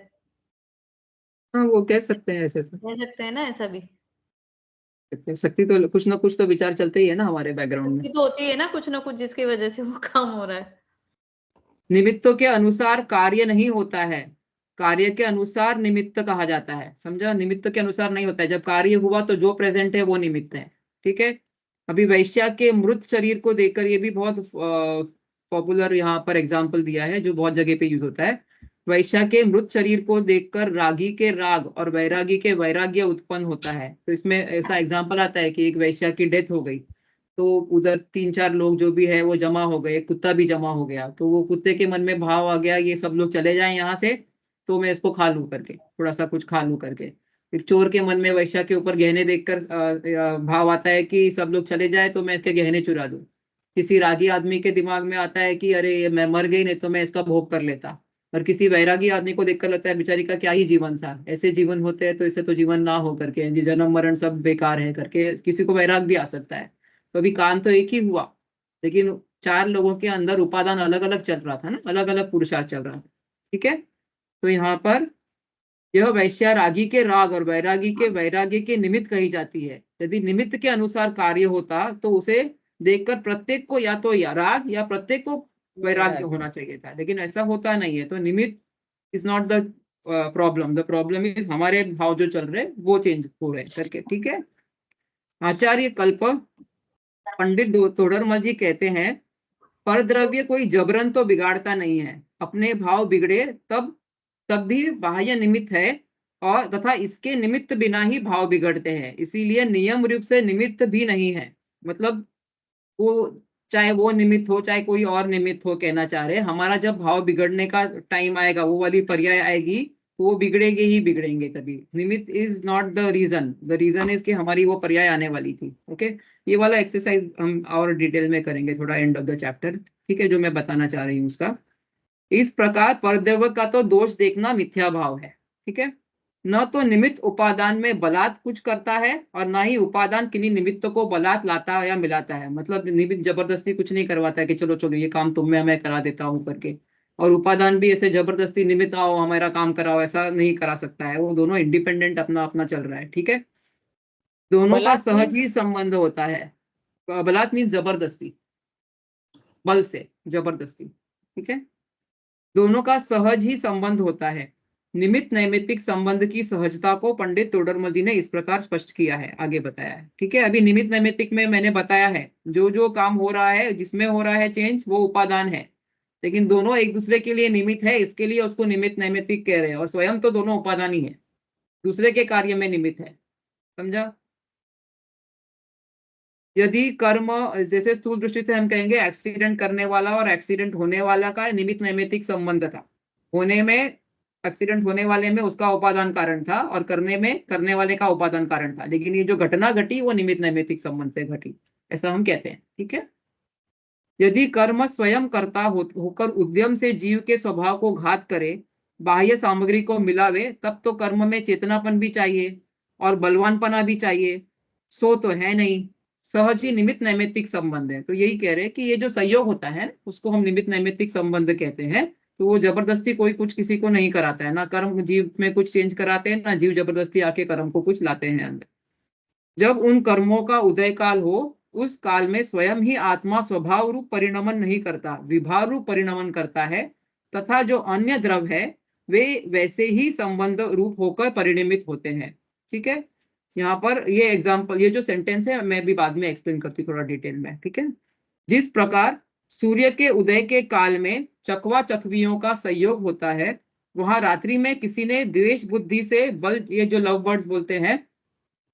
S1: हाँ, वो कह सकते हैं, ऐसे तो
S2: कह सकते हैं ना ऐसा भी।
S1: शक्ति तो कुछ ना कुछ तो विचार चलते ही है ना हमारे बैकग्राउंड में।
S2: शक्ति तो होती है ना कुछ ना कुछ जिसकी वजह से वो काम हो रहा है।
S1: निमित्तों के अनुसार कार्य नहीं होता है, कार्य के अनुसार निमित्त कहा जाता है। समझा? निमित्त के अनुसार नहीं होता है। जब कार्य हुआ तो जो प्रेजेंट है वो निमित्त है। ठीक है, अभी वैश्या के मृत शरीर को देखकर, ये भी बहुत पॉपुलर यहाँ पर एग्जाम्पल दिया है जो बहुत जगह पे यूज होता है। वैश्या के मृत शरीर को देखकर रागी के राग और वैरागी के वैराग्य उत्पन्न होता है। तो इसमें ऐसा एग्जाम्पल आता है कि एक वैश्या की डेथ हो गई, तो उधर 3-4 लोग जो भी है वो जमा हो गए, कुत्ता भी जमा हो गया, तो वो कुत्ते के मन में भाव आ गया ये सब लोग चले जाएं यहाँ से, तो मैं इसको खा लूं करके, थोड़ा सा कुछ खा लूं करके। एक चोर के मन में वैश्या के ऊपर गहने देखकर भाव आता है कि सब लोग चले जाए तो मैं इसके गहने चुरा लूं। किसी रागी आदमी के दिमाग में आता है कि अरे ये मैं मर गई, नहीं तो मैं इसका भोग कर लेता। और किसी वैरागी आदमी को देखकर लगता है बेचारी का क्या ही जीवन था, ऐसे जीवन होते हैं तो इससे तो जीवन ना हो करके, जन्म मरण सब बेकार है करके किसी को वैराग भी आ सकता है। तो अभी काम तो एक ही हुआ, लेकिन 4 लोगों के अंदर उपादान अलग अलग चल रहा था ना, अलग अलग पुरुषार्थ चल रहा था। ठीक है, तो यहाँ पर यह वैश्या रागी के राग और वैरागी के वैराग्य के निमित्त कही जाती है। यदि निमित्त के अनुसार कार्य होता तो उसे देखकर प्रत्येक को या तो या राग या प्रत्येक को वैराग्य होना चाहिए था, लेकिन ऐसा होता नहीं है। तो निमित्त is not the problem, the problem is हमारे भाव जो चल रहे वो चेंज हो रहे करके। ठीक है, आचार्य कल्प पंडित तोडरमल जी कहते हैं, परद्रव्य कोई जबरन तो बिगाड़ता नहीं है, अपने भाव बिगड़े तब भी बाह्य निमित्त है, और तथा इसके निमित्त बिना ही भाव बिगड़ते हैं, इसीलिए नियम रूप से निमित्त भी नहीं है। मतलब वो चाहे वो निमित्त हो चाहे कोई और निमित्त हो, कहना चाह रहे हमारा जब भाव बिगड़ने का टाइम आएगा, वो वाली पर्याय आएगी, तो वो बिगड़ेंगे ही बिगड़ेंगे। कभी निमित्त is not the reason is कि हमारी वो पर्याय आने वाली थी। ओके, ये वाला एक्सरसाइज हम और डिटेल में करेंगे थोड़ा एंड ऑफ द चैप्टर। ठीक है, जो मैं बताना चाह रही हूँ उसका। इस प्रकार परद्रव्य का तो दोष देखना मिथ्या भाव है। ठीक है, न तो निमित्त उपादान में बलात् कुछ करता है और ना ही उपादान किन्हीं निमित्त को बलात् लाता या मिलाता है। मतलब निमित्त जबरदस्ती कुछ नहीं करवाता है कि चलो चलो ये काम तुम में मैं करा देता हूँ करके, और उपादान भी ऐसे जबरदस्ती निमित्त आओ हमारा काम कराओ ऐसा नहीं करा सकता है। वो दोनों इंडिपेंडेंट अपना अपना चल रहा है। ठीक है, दोनों का
S5: बलात्
S1: सहज ही
S5: means-
S1: संबंध होता है। बलात् मीन्स जबरदस्ती, बल से जबरदस्ती। ठीक है, दोनों का सहज ही संबंध होता है। निमित्त नैमित्तिक संबंध की सहजता को पंडित तोडरमल जी ने इस प्रकार स्पष्ट किया है, आगे बताया है। ठीक है, अभी निमित्त नैमित्तिक में मैंने बताया है जो जो काम हो रहा है, जिसमें हो रहा है चेंज, वो उपादान है, लेकिन दोनों एक दूसरे के लिए निमित्त है, इसके लिए उसको निमित्त नैमित्तिक कह रहे हैं, और स्वयं तो दोनों उपादान ही है, दूसरे के कार्य में निमित्त है। समझा? यदि कर्म, जैसे स्थूल दृष्टि से हम कहेंगे एक्सीडेंट करने वाला और एक्सीडेंट होने वाला का निमित्त नैमित्तिक संबंध था। होने में, एक्सीडेंट होने वाले में उसका उपादान कारण था, और करने में करने वाले का उपादान कारण था, लेकिन ये जो घटना घटी वो निमित्त नैमित्तिक संबंध से घटी, ऐसा हम कहते हैं। ठीक है, यदि कर्म स्वयं करता होकर उद्यम से जीव के स्वभाव को घात करे, बाह्य सामग्री को मिलावे, तब तो कर्म में चेतनापन भी चाहिए और बलवानपना भी चाहिए, सो तो है नहीं, सहज ही निमित्त नैमित्तिक संबंध है। तो यही कह रहे हैं कि ये जो संयोग होता है उसको हम निमित्त नैमित्तिक संबंध कहते हैं। तो वो जबरदस्ती कोई कुछ किसी को नहीं कराता है, ना कर्म जीव में कुछ चेंज कराते हैं, ना जीव जबरदस्ती आके कर्म को कुछ लाते हैं अंदर। जब उन कर्मों का उदय काल हो, उस काल में स्वयं ही आत्मा स्वभाव रूप परिणमन नहीं करता, विभाव रूप परिणमन करता है, तथा जो अन्य द्रव है वे वैसे ही संबंध रूप होकर परिणमित होते हैं। ठीक है, यहाँ पर ये एग्जाम्पल, ये जो सेंटेंस है मैं भी बाद में एक्सप्लेन करती थोड़ा डिटेल में। ठीक है, जिस प्रकार सूर्य के उदय के काल में चकवा चकवियों का संयोग होता है, वहां रात्रि में किसी ने द्वेष बुद्धि से बल, ये जो लव बर्ड्स बोलते हैं,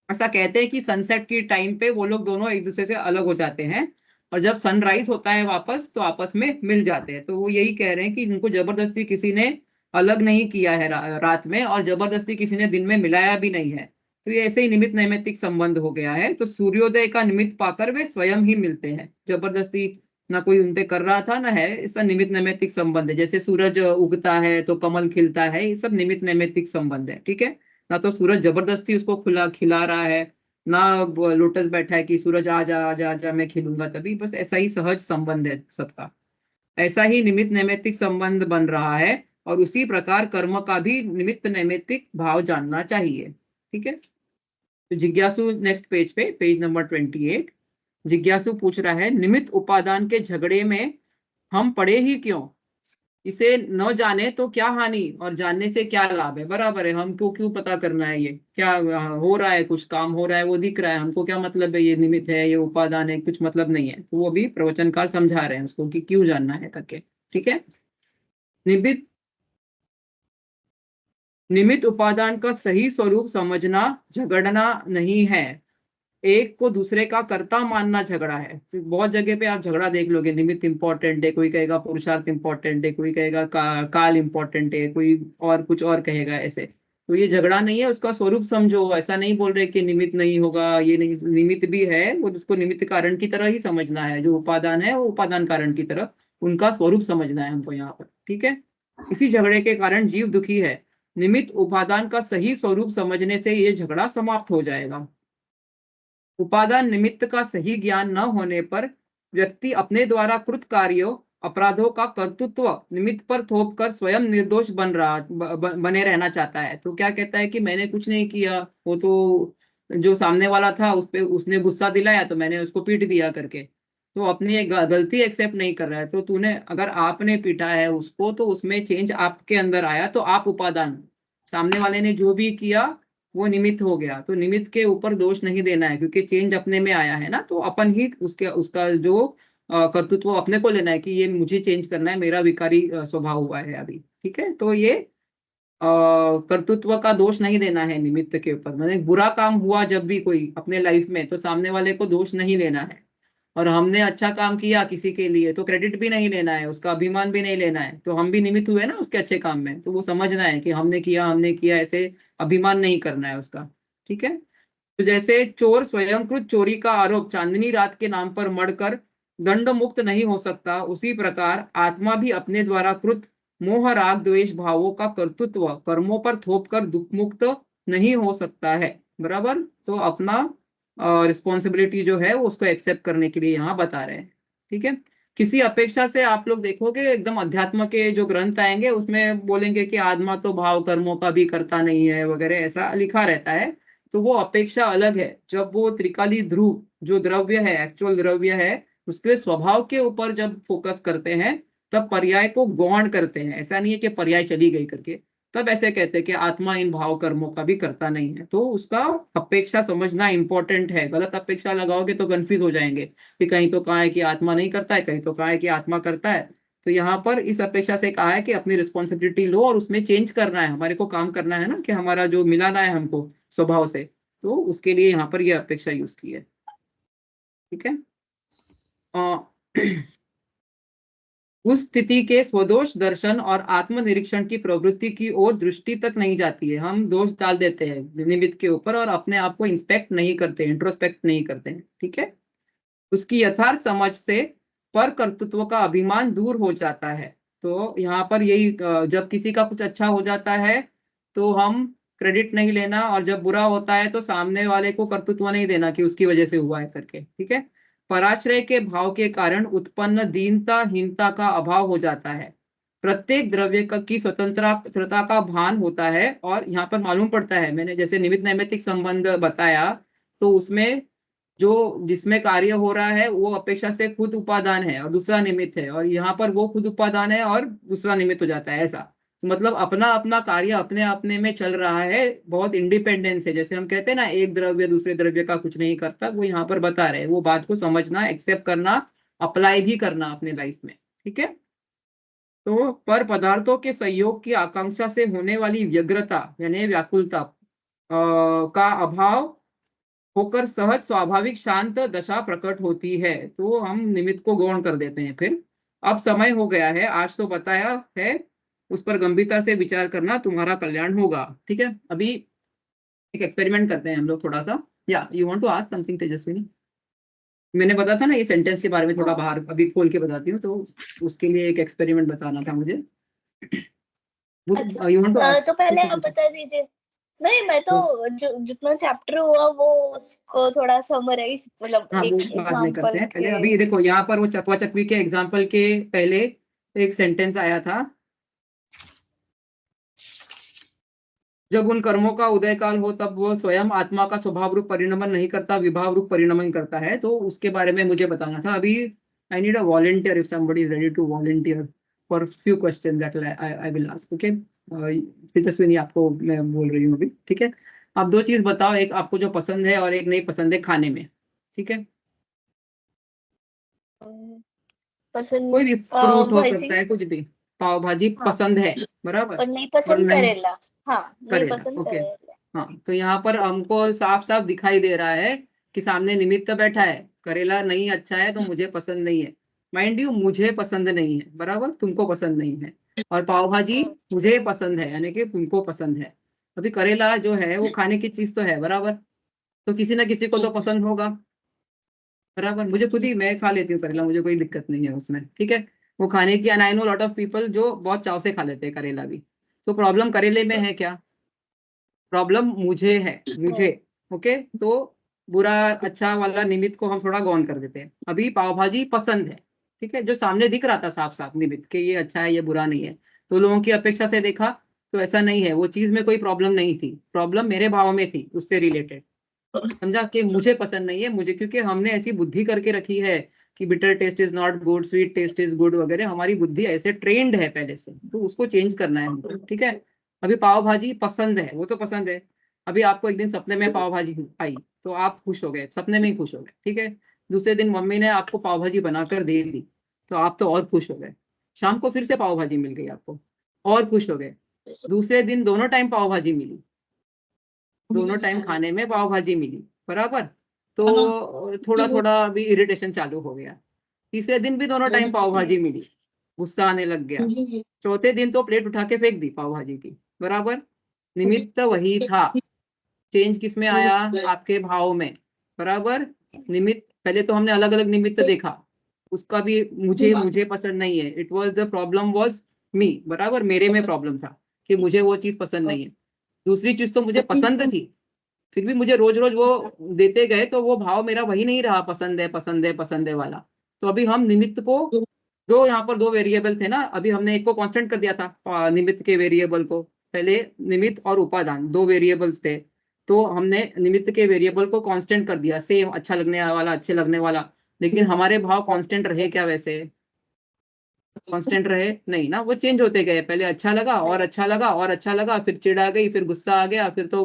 S1: ऐसा कहते हैं कि सनसेट की टाइम पे वो लोग दोनों एक दूसरे से अलग हो जाते हैं, और जब सनराइज होता है वापस तो आपस में मिल जाते हैं। तो वो यही कह रहे हैं कि इनको जबरदस्ती किसी ने अलग नहीं किया है रात में, और जबरदस्ती किसी ने दिन में मिलाया भी नहीं है। तो ये ऐसे ही निमित्त नैमित्तिक संबंध हो गया है। तो सूर्योदय का निमित्त पाकर वे स्वयं ही मिलते हैं, जबरदस्ती ना कोई उनपे कर रहा था ना है, इसका निमित्त नैमित्तिक संबंध है। जैसे सूरज उगता है तो कमल खिलता है, ये सब निमित्त नैमित्तिक संबंध है, ठीक है। ना तो सूरज जबरदस्ती उसको खिला रहा है, ना लोटस बैठा है कि सूरज आ जा आ जा आ जा मैं खिलूंगा तभी, बस ऐसा ही सहज संबंध है सबका। ऐसा ही निमित्त नैमित्तिक संबंध बन रहा है, और उसी प्रकार कर्म का भी निमित्त नैमित्तिक भाव जानना चाहिए, ठीक है। तो जिज्ञासु नेक्स्ट पेज पे, पेज नंबर 28, जिज्ञासु पूछ रहा है, निमित्त उपादान के झगड़े में हम पड़े ही क्यों? इसे न जाने तो क्या हानि, और जानने से क्या लाभ है? बराबर है, हमको क्यों पता करना है? ये क्या हो रहा है, कुछ काम हो रहा है वो दिख रहा है, हमको क्या मतलब है? ये निमित्त है, ये उपादान है, कुछ मतलब नहीं है। तो वो भी प्रवचनकार समझा रहे हैं उसको कि क्यों जानना है करके, ठीक है। निमित्त निमित्त उपादान का सही स्वरूप समझना झगड़ना नहीं है, एक को दूसरे का कर्ता मानना झगड़ा है। तो बहुत जगह पे आप झगड़ा देख लोगे, निमित्त इंपॉर्टेंट है, कोई कहेगा पुरुषार्थ इंपॉर्टेंट है, कोई कहेगा काल इंपॉर्टेंट है, कोई और कुछ और कहेगा ऐसे। तो ये झगड़ा नहीं है, उसका स्वरूप समझो। ऐसा नहीं बोल रहे कि निमित्त नहीं होगा, ये नहीं, निमित्त भी है, वो उसको निमित्त कारण की तरह ही समझना है। जो उपादान है वो उपादान कारण की तरह, उनका स्वरूप समझना है हमको यहाँ पर, ठीक है। इसी झगड़े के कारण जीव दुखी है। निमित्त उपादान का सही स्वरूप समझने से ये झगड़ा समाप्त हो जाएगा। उपादान निमित्त का सही ज्ञान न होने पर व्यक्ति अपने द्वारा कृत कार्यों अपराधों का कर्तृत्व निमित्त पर थोप कर स्वयं निर्दोष बने रहना चाहता है। तो क्या कहता है कि मैंने कुछ नहीं किया, वो तो जो सामने वाला था उस पे उसने गुस्सा दिलाया तो मैंने उसको पीट दिया करके, तो अपनी एक गलती एक्सेप्ट नहीं कर रहा है। तो तूने, अगर आपने पीटा है उसको तो उसमें चेंज आपके अंदर आया, तो आप उपादान, सामने वाले ने जो भी किया वो निमित्त हो गया। तो निमित्त के ऊपर दोष नहीं देना है, क्योंकि चेंज अपने में आया है ना, तो अपन ही उसका जो कर्तृत्व अपने को लेना है कि ये मुझे चेंज करना है, मेरा विकारी स्वभाव हुआ है अभी, ठीक है। तो ये कर्तृत्व का दोष नहीं देना है निमित्त के ऊपर। मतलब बुरा काम हुआ जब भी कोई अपने लाइफ में, तो सामने वाले को दोष नहीं लेना है। और हमने अच्छा काम किया किसी के लिए तो क्रेडिट भी नहीं लेना है, उसका अभिमान भी नहीं लेना है। तो हम भी निमित्त हुए ना उसके अच्छे काम में, तो वो समझना है कि हमने किया ऐसे अभिमान नहीं करना है उसका, ठीक है। तो जैसे चोर स्वयंकृत चोरी का आरोप चांदनी रात के नाम पर मढ़कर दंड मुक्त नहीं हो सकता, उसी प्रकार आत्मा भी अपने द्वारा कृत मोह राग द्वेष भावों का कर्तृत्व कर्मों पर थोप कर दुख मुक्त नहीं हो सकता है, बराबर। तो अपना रिस्पॉन्सिबिलिटी जो है वो उसको एक्सेप्ट करने के लिए यहाँ बता रहे हैं, ठीक है। किसी अपेक्षा से आप लोग देखोगे एकदम अध्यात्म के जो ग्रंथ आएंगे उसमें बोलेंगे कि आत्मा तो भाव कर्मों का भी करता नहीं है वगैरह, ऐसा लिखा रहता है। तो वो अपेक्षा अलग है। जब वो त्रिकाली ध्रुव जो द्रव्य है, एक्चुअल द्रव्य है, उसके स्वभाव के ऊपर जब फोकस करते हैं तब पर्याय को गौण करते हैं। ऐसा नहीं है कि पर्याय चली गई करके, तब ऐसे कहते हैं कि आत्मा इन भाव कर्मों का भी करता नहीं है। तो उसका अपेक्षा समझना इंपॉर्टेंट है। गलत अपेक्षा लगाओगे तो कंफ्यूज हो जाएंगे कि कहीं तो कहा है कि आत्मा नहीं करता है, कहीं तो कहा है कि आत्मा करता है। तो यहाँ पर इस अपेक्षा से कहा है कि अपनी रिस्पॉन्सिबिलिटी लो और उसमें चेंज करना है, हमारे को काम करना है ना, कि हमारा जो मिलाना है हमको स्वभाव से, तो उसके लिए यहाँ पर यह अपेक्षा यूज की है, ठीक है। उस स्थिति के स्वदोष दर्शन और आत्मनिरीक्षण की प्रवृत्ति की ओर दृष्टि तक नहीं जाती है। हम दोष डाल देते हैं निमित्त के ऊपर और अपने आप को इंस्पेक्ट नहीं करते, इंट्रोस्पेक्ट नहीं करते हैं, ठीक है। उसकी यथार्थ समझ से पर कर्तृत्व का अभिमान दूर हो जाता है। तो यहाँ पर यही, जब किसी का कुछ अच्छा हो जाता है तो हम क्रेडिट नहीं लेना, और जब बुरा होता है तो सामने वाले को कर्तृत्व नहीं देना कि उसकी वजह से हुआ है करके, ठीक है। पराश्रय के भाव के कारण उत्पन्न दीनता हीनता का अभाव हो जाता है। प्रत्येक द्रव्य की स्वतंत्रता का भान होता है, और यहाँ पर मालूम पड़ता है, मैंने जैसे निमित्त नैमित्तिक संबंध बताया, तो उसमें जो जिसमें कार्य हो रहा है वो अपेक्षा से खुद उपादान है और दूसरा निमित्त है, और यहाँ पर वो खुद उपादान है और दूसरा निमित्त हो जाता है। ऐसा तो मतलब अपना अपना कार्य अपने अपने में चल रहा है, बहुत इंडिपेंडेंस है। जैसे हम कहते हैं ना, एक द्रव्य दूसरे द्रव्य का कुछ नहीं करता, वो यहाँ पर बता रहे हैं। वो बात को समझना, एक्सेप्ट करना, अप्लाई भी करना अपने लाइफ में, ठीक है। तो पर पदार्थों के सहयोग की आकांक्षा से होने वाली व्यग्रता यानी व्याकुलता का अभाव होकर सहज स्वाभाविक शांत दशा प्रकट होती है। तो हम निमित्त को गौण कर देते हैं। फिर अब समय हो गया है, आज तो बताया है, उस पर गंभीरता से विचार करना, तुम्हारा कल्याण होगा। ठीक है, अभी एक एक्सपेरिमेंट करते हैं हम लोग थोड़ा सा। या you want to ask something Tejaswini? मैंने बताया था ना ये सेंटेंस के बारे में, थोड़ा बाहर अभी खोल के बताती हूँ, तो उसके लिए एक एक्सपेरिमेंट बताना था मुझे।
S4: अच्छा,
S1: यू वांट टू आस्क?
S4: तो पहले आप बता दीजिए। नहीं, मैं तो जितना चैप्टर हुआ वो उसको थोड़ा समराइज, मतलब
S1: हाँ, वो
S4: एक
S1: बाद में करते
S4: एग्जांपल
S1: हैं। पहले
S4: के।
S1: अभी देखो यहाँ पर वो चकवा चकवी के एग्जाम्पल के पहले एक सेंटेंस आया था, जब उन कर्मों का उदय काल हो तब वो स्वयं आत्मा का स्वभाव रूप परिणमन नहीं करता, विभाव रूप परिणमन करता है। तो उसके बारे में मुझे बताना था। अभी I need a volunteer, if somebody is ready to volunteer for few question that I will ask. Okay, Tejaswini आपको मैं बोल रही हूँ अभी। ठीक है, आप दो चीज बताओ, एक आपको जो पसंद है और एक नहीं पसंद है खाने में। ठीक है,
S4: पसंद
S1: कोई भी
S4: पाव
S1: फ्रूट हो
S4: भाजी।
S1: सकता है, कुछ भी। पाव भाजी
S4: हाँ,
S1: पसंद है, बराबर।
S4: और नहीं
S1: और
S4: पसंद
S1: नहीं
S4: करेला। हाँ, नहीं
S1: करेला,
S4: पसंद
S1: ओके।
S4: करेला।
S1: हाँ, तो यहाँ पर हमको साफ साफ दिखाई दे रहा है कि सामने निमित्त बैठा है। करेला नहीं अच्छा है तो मुझे पसंद नहीं है। माइंड यू, मुझे पसंद नहीं है, बराबर, तुमको पसंद नहीं है। और पाव भाजी मुझे पसंद है, यानी कि तुमको पसंद है। अभी करेला जो है वो खाने की चीज तो है, बराबर, तो किसी ना किसी को तो पसंद होगा, बराबर। मुझे खुद ही, मैं खा लेती हूँ करेला, मुझे कोई दिक्कत नहीं है उसमें। ठीक है, वो खाने की, and I know lot of people जो बहुत चाव से खा लेते हैं करेला भी। तो प्रॉब्लम करेले में है क्या? प्रॉब्लम मुझे है, मुझे। ओके, तो बुरा अच्छा वाला निमित्त को हम थोड़ा गौण कर देते हैं। अभी पाव भाजी पसंद है, ठीक है, जो सामने दिख रहा था साफ साफ निमित्त के, ये अच्छा है ये बुरा नहीं है, तो लोगों की अपेक्षा से देखा तो ऐसा नहीं है, वो चीज में कोई प्रॉब्लम नहीं थी, प्रॉब्लम मेरे भाव में थी, उससे रिलेटेड। समझा कि मुझे पसंद नहीं है, मुझे, क्योंकि हमने ऐसी बुद्धि करके रखी है कि bitter taste is not good, sweet taste is good वगैरह, हमारी बुद्धि ऐसे ट्रेंड है पहले से, तो उसको चेंज करना है हमको। ठीक है, अभी पाव भाजी पसंद है, वो तो पसंद है। अभी आपको एक दिन सपने में पाव भाजी आई तो आप खुश हो गए, सपने में ही खुश हो गए। ठीक है, दूसरे दिन मम्मी ने आपको पाव भाजी बनाकर दे दी तो आप तो और खुश हो गए। शाम को फिर से पाव भाजी मिल गई आपको, और खुश हो गए। दूसरे दिन दोनों टाइम पाव भाजी मिली, दोनों टाइम खाने में पाव भाजी मिली, बराबर, तो थोड़ा थोड़ा अभी इरिटेशन चालू हो गया। तीसरे दिन भी दोनों टाइम पाव भाजी मिली, गुस्सा आने लग गया। चौथे दिन तो प्लेट उठा के फेंक दी पाव भाजी की, बराबर। निमित्त वही था, चेंज किस में आया? आपके भाव में, बराबर। निमित्त, पहले तो हमने अलग अलग निमित्त देखा, उसका भी मुझे मुझे पसंद नहीं है, it was the problem was me, बराबर, मेरे में प्रॉब्लम था कि मुझे वो चीज पसंद नहीं है। दूसरी चीज तो मुझे पसंद थी, फिर भी मुझे रोज रोज वो देते गए तो वो भाव मेरा वही नहीं रहा, पसंद है पसंद है पसंद है वाला। तो अभी हम निमित्त को, दो यहाँ पर दो वेरिएबल थे ना, अभी हमने एक को कांस्टेंट कर दिया था, निमित्त के वेरिएबल को। पहले निमित्त और उपादान दो वेरिएबल्स थे, तो हमने निमित्त के वेरिएबल को कांस्टेंट कर दिया, सेम, अच्छा लगने वाला अच्छे लगने वाला। लेकिन हमारे भाव कांस्टेंट रहे क्या? वैसे कांस्टेंट रहे नहीं ना, वो चेंज होते गए। पहले अच्छा लगा और अच्छा लगा और अच्छा लगा, फिर चिढ़ आ गई, फिर गुस्सा आ गया, फिर तो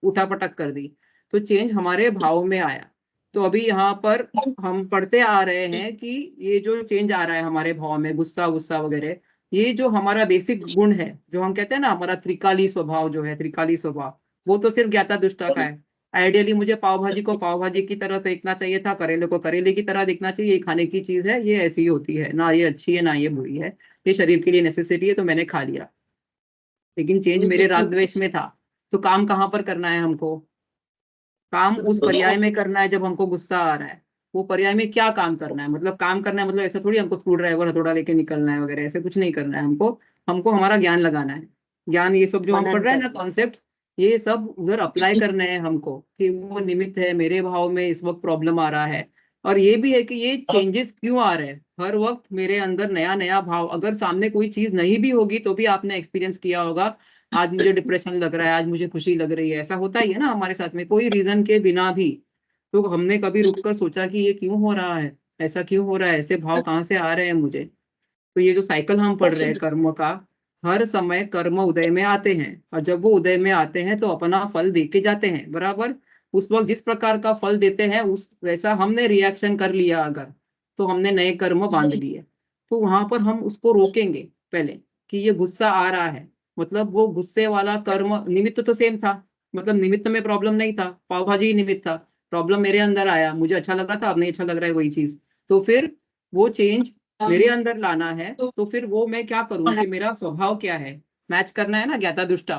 S1: उठापटक कर दी। तो चेंज हमारे भाव में आया। तो अभी यहाँ पर हम पढ़ते आ रहे हैं कि ये जो चेंज आ रहा है हमारे भाव में, गुस्सा गुस्सा वगैरह, ये जो हमारा बेसिक गुण है, जो हम कहते हैं ना हमारा त्रिकाली स्वभाव, जो है त्रिकाली स्वभाव, वो तो सिर्फ ज्ञाता दुष्टा का है। आइडियली मुझे पाव भाजी को पाव भाजी की तरह देखना चाहिए था, करेले को करेले की तरह देखना चाहिए, ये खाने की चीज है, ये ऐसी ही होती है ना, ये अच्छी है ना ये बुरी है, ये शरीर के लिए नेसेसिटी है तो मैंने खा लिया। लेकिन चेंज मेरे राग द्वेष में था। तो काम कहाँ पर करना है हमको? काम उस पर्याय में करना है जब हमको गुस्सा आ रहा है। वो पर्याय में क्या काम करना है? मतलब काम करना है मतलब ऐसा थोड़ी हमको स्क्रू ड्राइवर हथौड़ा लेके निकलना है वगैरह, ऐसे कुछ नहीं करना है हमको। हमको हमारा ज्ञान लगाना है। ज्ञान, ये सब जो हम
S5: मनन
S1: पढ़ रहे हैं ना
S5: करना।
S1: कॉन्सेप्ट, ये सब उधर अप्लाई करने हैं हमको, कि वो निमित्त है, मेरे भाव में इस वक्त प्रॉब्लम आ रहा है। और ये भी है कि ये चेंजेस क्यों आ रहे हैं हर वक्त मेरे अंदर, नया नया भाव। अगर सामने कोई चीज नहीं भी होगी तो भी आपने एक्सपीरियंस किया होगा, आज मुझे डिप्रेशन लग रहा है, आज मुझे खुशी लग रही है, ऐसा होता ही है ना हमारे साथ में, कोई रीजन के बिना भी। तो हमने कभी रुक कर सोचा कि ये क्यों हो रहा है, ऐसा क्यों हो रहा है, ऐसे भाव कहाँ से आ रहे हैं मुझे? तो ये जो साइकिल हम पढ़ रहे हैं कर्म का, हर समय कर्म उदय में आते हैं, और जब वो उदय में आते हैं तो अपना फल दे के जाते हैं, बराबर। उस वक्त जिस प्रकार का फल देते हैं उस वैसा हमने रिएक्शन कर लिया अगर, तो हमने नए कर्म बांध लिए। तो वहां पर हम उसको रोकेंगे पहले, कि ये गुस्सा आ रहा है, मतलब वो गुस्से वाला कर्म, निमित्त तो सेम था, मतलब निमित्त में प्रॉब्लम नहीं था, पाव भाजी ही निमित्त था, प्रॉब्लम मेरे अंदर आया, मुझे अच्छा लग रहा था, अब नहीं अच्छा लग रहा है वही चीज, तो फिर वो चेंज मेरे अंदर लाना है, तो फिर वो मैं क्या करूं कि मेरा स्वभाव क्या है, मैच करना है ना ज्ञाता दृष्टा,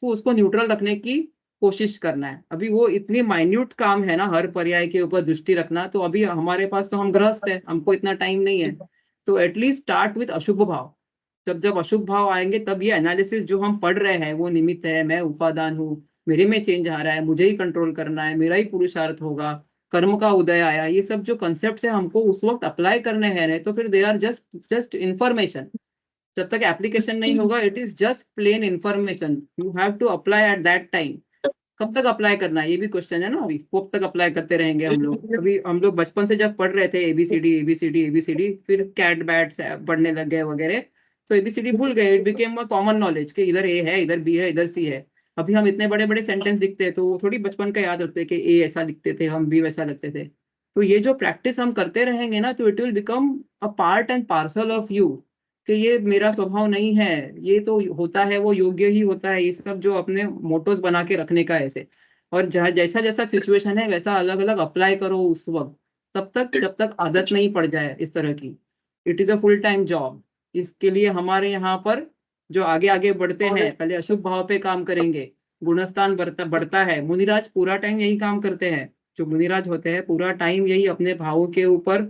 S1: तो उसको न्यूट्रल रखने की कोशिश करना है। अभी वो इतनी माइन्यूट काम है ना हर पर्याय के ऊपर दृष्टि रखना, तो अभी हमारे पास तो हम गृहस्थ है, हमको इतना टाइम नहीं है। तो एटलीस्ट स्टार्ट विथ अशुभ भाव। जब जब अशुभ भाव आएंगे तब ये एनालिसिस जो हम पढ़ रहे हैं वो निमित्त है, मैं उपादान हूँ, मेरे में चेंज आ रहा है, मुझे ही कंट्रोल करना है, मेरा ही पुरुषार्थ होगा, कर्म का उदय आया, ये सब जो कॉन्सेप्ट है हमको उस वक्त अप्लाई करने हैं, नहीं तो फिर they are just just information. जब तक एप्लीकेशन नहीं होगा it is just plain information, you have to apply at that time. कब तक अप्लाई करना है ये भी क्वेश्चन है ना, अभी कब तक अप्लाई करते रहेंगे हम लोग। अभी हम लोग बचपन से जब पढ़ रहे थे एबीसीडी एबीसीडी एबीसीडी, फिर कैट बैट पढ़ने लग गए वगैरह, तो एबीसीडी भूल गए, it became a common knowledge कि इधर ए है, इधर बी है, इधर सी है। अभी हम इतने बड़े बड़े सेंटेंस लिखते हैं तो वो थोड़ी बचपन का याद रखते कि ए ऐसा लिखते थे हम, बी वैसा लिखते थे। तो ये जो प्रैक्टिस हम करते रहेंगे ना, तो it will become a part and parcel of you, कि ये मेरा स्वभाव नहीं है, ये तो होता है वो योग्य ही होता है, ये सब जो अपने मोटोस बना के रखने का ऐसे। और जहाँ जैसा जैसा सिचुएशन है वैसा अलग अलग अप्लाई करो उस वक्त, तब तक जब तक आदत नहीं पड़ जाए इस तरह की। It is a full time job. इसके लिए हमारे यहाँ पर जो आगे आगे बढ़ते हैं पहले अशुभ भाव पे काम करेंगे, गुणस्थान बढ़ता बढ़ता है। मुनिराज पूरा टाइम यही काम करते हैं, जो मुनिराज होते हैं पूरा टाइम यही अपने भावों के ऊपर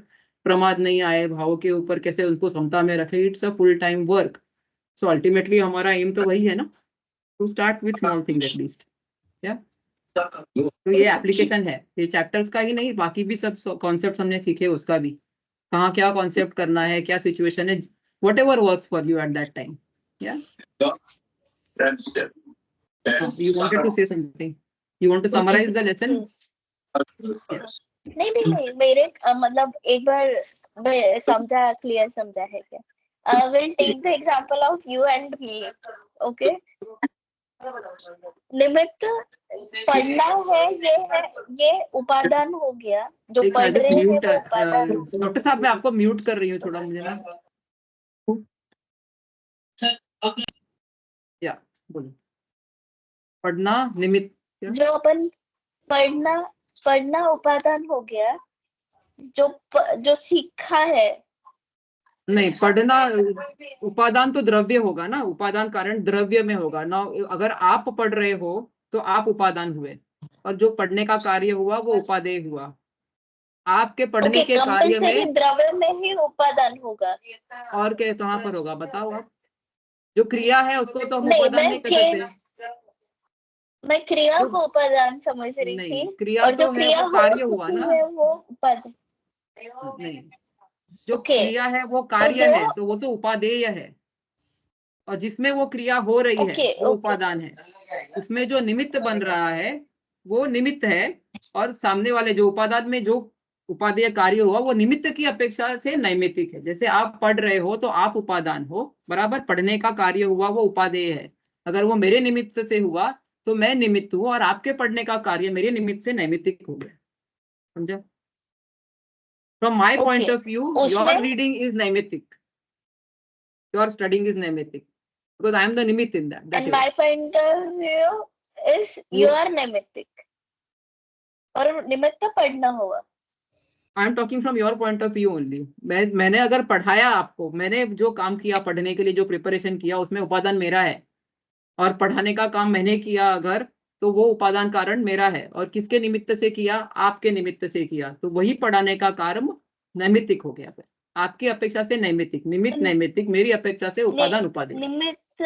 S1: प्रमाद नहीं आए, भावों के ऊपर कैसे उनको समता में रखे, it's a full time work. So ultimately हमारा एम तो वही है ना, to start with small things at least. या तो ये एप्लीकेशन है, ये चैप्टर्स का ही नहीं, बाकी भी सब कॉन्सेप्ट हमने सीखे उसका भी, कहाँ क्या कॉन्सेप्ट करना है, क्या सिचुएशन है, what ever works for you eight that time. या you wanted to say something, you want to summarize the lesson?
S4: नहीं नहीं नहीं, मेरे मतलब एक बार मैं समझा, क्लियर समझा है क्या? Will take the example of you and me, okay? निमित्त पढ़ना है, ये उपादान हो गया, जो
S1: एक
S4: पढ़
S1: मैं जस्ट
S4: रहे हैं
S1: म्यूट,
S4: वो उपादान।
S1: डॉक्टर साहब मैं आपको म्यूट कर रही हूँ थोड़ा, मुझे ना। या बोलो, पढ़ना निमित्त,
S4: जो अपन पढ़ना उपादान हो गया, जो सीखा है।
S1: नहीं पढ़ना उपादान तो द्रव्य होगा ना, उपादान कारण द्रव्य में होगा ना। अगर आप पढ़ रहे हो तो आप उपादान हुए, और जो पढ़ने का कार्य हुआ वो उपादेय हुआ। आपके पढ़ने
S4: ओके,
S1: के कार्य
S4: कंपल्सरी
S1: में
S4: द्रव्य में ही उपादान होगा।
S1: और क्या कहाँ पर होगा बताओ आप? जो क्रिया है उसको तो हम
S4: नहीं,
S1: उपादान नहीं कर सकते।
S4: मैं क्रिया
S1: जो
S4: को उपादान समझ रही
S1: नहीं,
S4: थी,
S1: क्रिया
S4: और जो
S1: तो है
S4: क्रिया
S1: वो
S4: हो
S1: कार्य हुआ
S4: चुकी
S1: ना।
S4: है वो उपादान।
S1: नहीं, जो
S4: ओके,
S1: क्रिया है वो
S4: तो
S1: कार्य
S4: जो
S1: है, तो वो तो उपादेय है, और जिसमें वो क्रिया हो रही है
S4: ओके
S1: वो
S4: ओके
S1: उपादान है। उसमें जो निमित्त बन रहा है वो निमित्त है, और सामने वाले जो उपादान में जो उपादेय कार्य हुआ वो निमित्त की अपेक्षा से नैमित्तिक है। जैसे आप पढ़ रहे हो तो आप उपादान हो, बराबर, पढ़ने का कार्य हुआ वो उपादेय है। अगर वो मेरे निमित्त से हुआ तो मैं निमित्त हूँ, और आपके पढ़ने का कार्य मेरे निमित्त से नैमित्तिक हो गया। समझा? From my point
S4: okay.
S1: Off view your
S4: उसमें
S1: रीडिंग इज नैमित्तिक, योर स्टडिंग इज नैमित्तिक, because I am the nimitt in that
S4: and
S1: way.
S4: My point of view is you are निमित्तिक, और निमित्त पढ़ना होगा।
S1: I am talking from your point of view only. मैंने अगर पढ़ाया आपको, मैंने जो काम किया पढ़ने के लिए, जो प्रिपरेशन किया उसमें उपादान मेरा है, और पढ़ाने का काम मैंने किया अगर, तो वो उपादान कारण मेरा है। और किसके निमित्त से किया? आपके निमित्त से किया, तो वही पढ़ाने का कर्म नैमित्तिक हो गया। फिर आपकी अपेक्षा से नैमित्तिक, निमित्त नैमित्तिक, मेरी अपेक्षा से उपादान उपादेय।
S4: निमित्त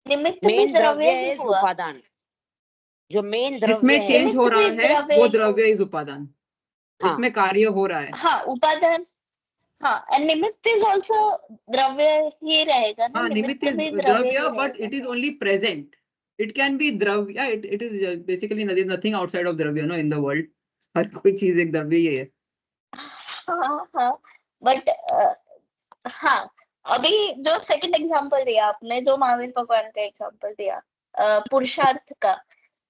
S4: भी
S5: मेन
S4: द्रव्य
S5: द्रव्य
S4: ही
S5: इज
S4: हुआ।
S5: उपादान, जो मेन द्रव्य
S1: जिसमें
S5: है।
S1: चेंज हो
S4: निमित्त
S1: रहा
S4: भी
S1: है
S4: द्रव्य
S1: वो
S4: ही
S1: द्रव्य इज उपादान,
S5: हाँ,
S1: जिसमें कार्य हो रहा है।
S4: हाँ, उपादान, हाँ, एंड निमित्त इज आल्सो द्रव्य ही रहेगा ना,
S1: हाँ, निमित्त
S4: निमित्त
S1: इज
S4: भी द्रव्य
S1: द्रव्य,
S4: ही
S1: बट
S4: रहेगा।
S1: It is only present. It can be द्रव्य, it is basically nothing outside of द्रव्य, no, in the world. हर कोई चीज एक द्रव्य ही है।
S4: हाँ हाँ, बट हाँ, अभी जो सेकंड एग्जांपल दिया आपने, जो महावीर भगवान का एग्जांपल दिया पुरुषार्थ का,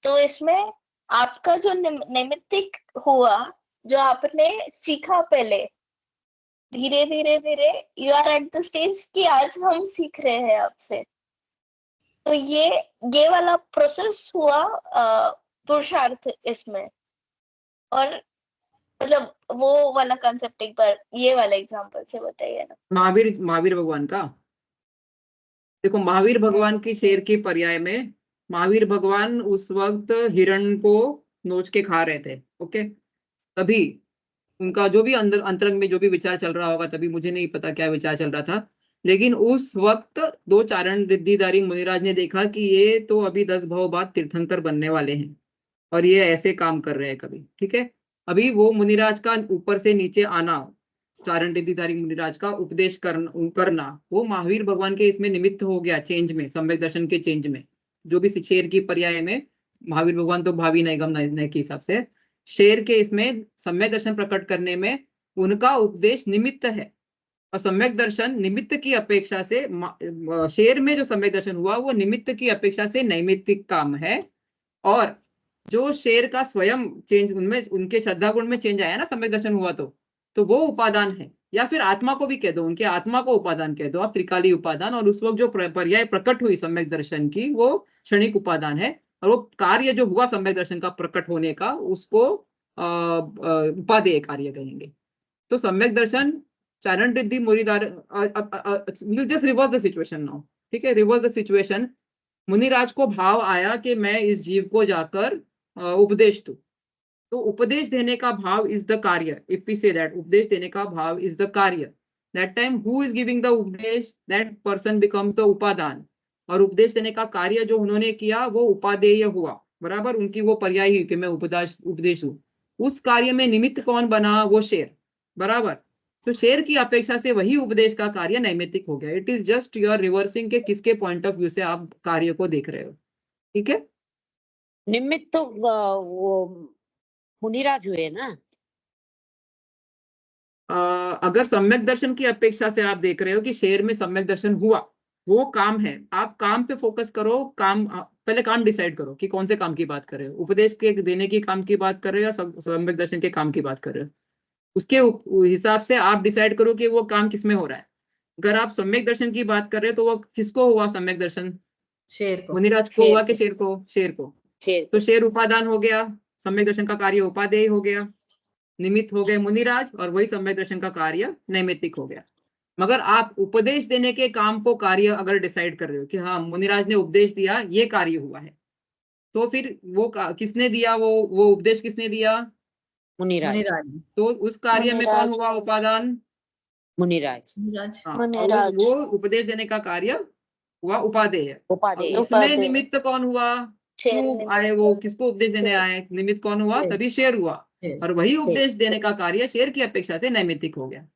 S4: तो इसमें आपका जो नैमित्तिक हुआ, जो आपने सीखा पहले, धीरे धीरे धीरे you are at the stage कि आज हम सीख रहे हैं आपसे, तो ये वाला प्रोसेस हुआ पुरुषार्थ इसमें। और मतलब वो वाला कंसेप्ट एक बार ये वाला एग्जांपल से बताइए ना।
S1: महावीर भगवान का देखो, महावीर भगवान की शेर की पर्याय में महावीर भगवान उस वक्त हिरण को नोच के खा रहे थे। ओके, तभी उनका जो भी अंदर अंतरंग में जो भी विचार चल रहा होगा, तभी मुझे नहीं पता क्या विचार चल रहा था, लेकिन उस वक्त दो चारण रिद्धिधारी मुनिराज ने देखा कि ये तो अभी 10 भाव बाद तीर्थंकर बनने वाले हैं और ये ऐसे काम कर रहे हैं कभी। ठीक है, अभी वो मुनिराज का ऊपर से नीचे आना, चारण रिद्धिधारी मुनिराज का उपदेश करना वो महावीर भगवान के इसमें निमित्त हो गया, चेंज में, सम्यक दर्शन के चेंज में। जो भी शेर की पर्याय में महावीर भगवान तो भावी नैगम नय के हिसाब से, शेर के इसमें सम्यक दर्शन प्रकट करने में उनका उपदेश निमित्त है। और सम्यक दर्शन निमित्त की अपेक्षा से शेर में जो सम्यक दर्शन हुआ वो निमित्त की अपेक्षा से नैमित्तिक काम है। और जो शेर का स्वयं चेंज, उनमें उनके श्रद्धा गुण में चेंज आया ना, सम्यक दर्शन हुआ तो वो उपादान है। या फिर आत्मा को भी कह दो, उनके आत्मा को उपादान कह दो आप, त्रिकाली उपादान। और उस वक्त जो पर्याय प्रकट हुई सम्यक दर्शन की वो क्षणिक उपादान है। और वो कार्य जो हुआ सम्यक दर्शन का प्रकट होने का, उसको उपादेय कार्य कहेंगे। तो सम्यक दर्शन चारण रिद्धि मुनिराज, just reverse the situation now. ठीक है, रिवर्स द सिचुएशन। मुनिराज को भाव आया कि मैं इस जीव को जाकर उपदेश दूं, तो उपदेश देने का भाव इज द कार्य। इफ वी से दैट उपदेश देने का भाव इज द कार्य, that time who is giving the उपदेश, दैट पर्सन बिकम्स द उपादान। और उपदेश देने का कार्य जो उन्होंने किया वो उपादेय हुआ, बराबर, उनकी वो पर्याय ही कि मैं उपदेश हूं। उस कार्य में निमित्त कौन बना? वो शेर, बराबर। तो शेर की अपेक्षा से वही उपदेश का कार्य नैमित्तिक हो गया। It is just your reversing के किसके पॉइंट ऑफ व्यू से आप कार्य को देख रहे हो। ठीक है,
S5: निमित्त तो वो मुनिराज हुए ना।
S1: अगर सम्यक दर्शन की अपेक्षा से आप देख रहे हो कि शेर में सम्यक दर्शन हुआ, वो काम है, आप काम पे फोकस करो। काम पहले काम डिसाइड करो कि कौन से काम की बात कर रहे हो, उपदेश के देने की काम की बात कर रहे हो या सम्यक दर्शन के काम की बात कर रहे हो। उसके हिसाब से आप डिसाइड करो कि वो काम किसमें हो रहा है। अगर आप सम्यक दर्शन की बात कर रहे हो तो वो किसको हुआ सम्यक दर्शन?
S2: शेर को।
S1: मुनिराज को हुआ कि शेर को? शेर को।
S5: शेर
S1: तो शेर उपादान हो गया, सम्यक दर्शन का कार्य उपादेय हो गया, निमित्त हो गए मुनिराज, और वही सम्यक दर्शन का कार्य नैमित्तिक हो गया। मगर आप उपदेश देने के काम को कार्य अगर डिसाइड कर रहे हो कि हाँ मुनिराज ने उपदेश दिया, ये कार्य हुआ है, तो फिर वो किसने दिया? वो उपदेश किसने दिया?
S5: मुनिराज।
S2: मुनिराज।
S1: तो उस कार्य में कौन हुआ उपादान?
S5: मुनिराज।
S2: मुनिराज।
S1: हाँ,
S4: मुनिराज।
S1: वो उपदेश देने का कार्य हुआ उपादेय।
S5: उपादेय।
S1: और इसमें
S4: उपादेय।
S1: निमित्त कौन हुआ?
S4: शेर
S1: क्यों
S4: निमित्त।
S1: आए वो? किसको उपदेश देने
S4: शेर।
S1: आए? निमित्त कौन हुआ?
S2: शेर।
S1: तभी शेर हुआ।
S2: शेर।
S1: और वही उपदेश देने का कार्य शेर की अपेक्षा से नैमित्तिक हो गया।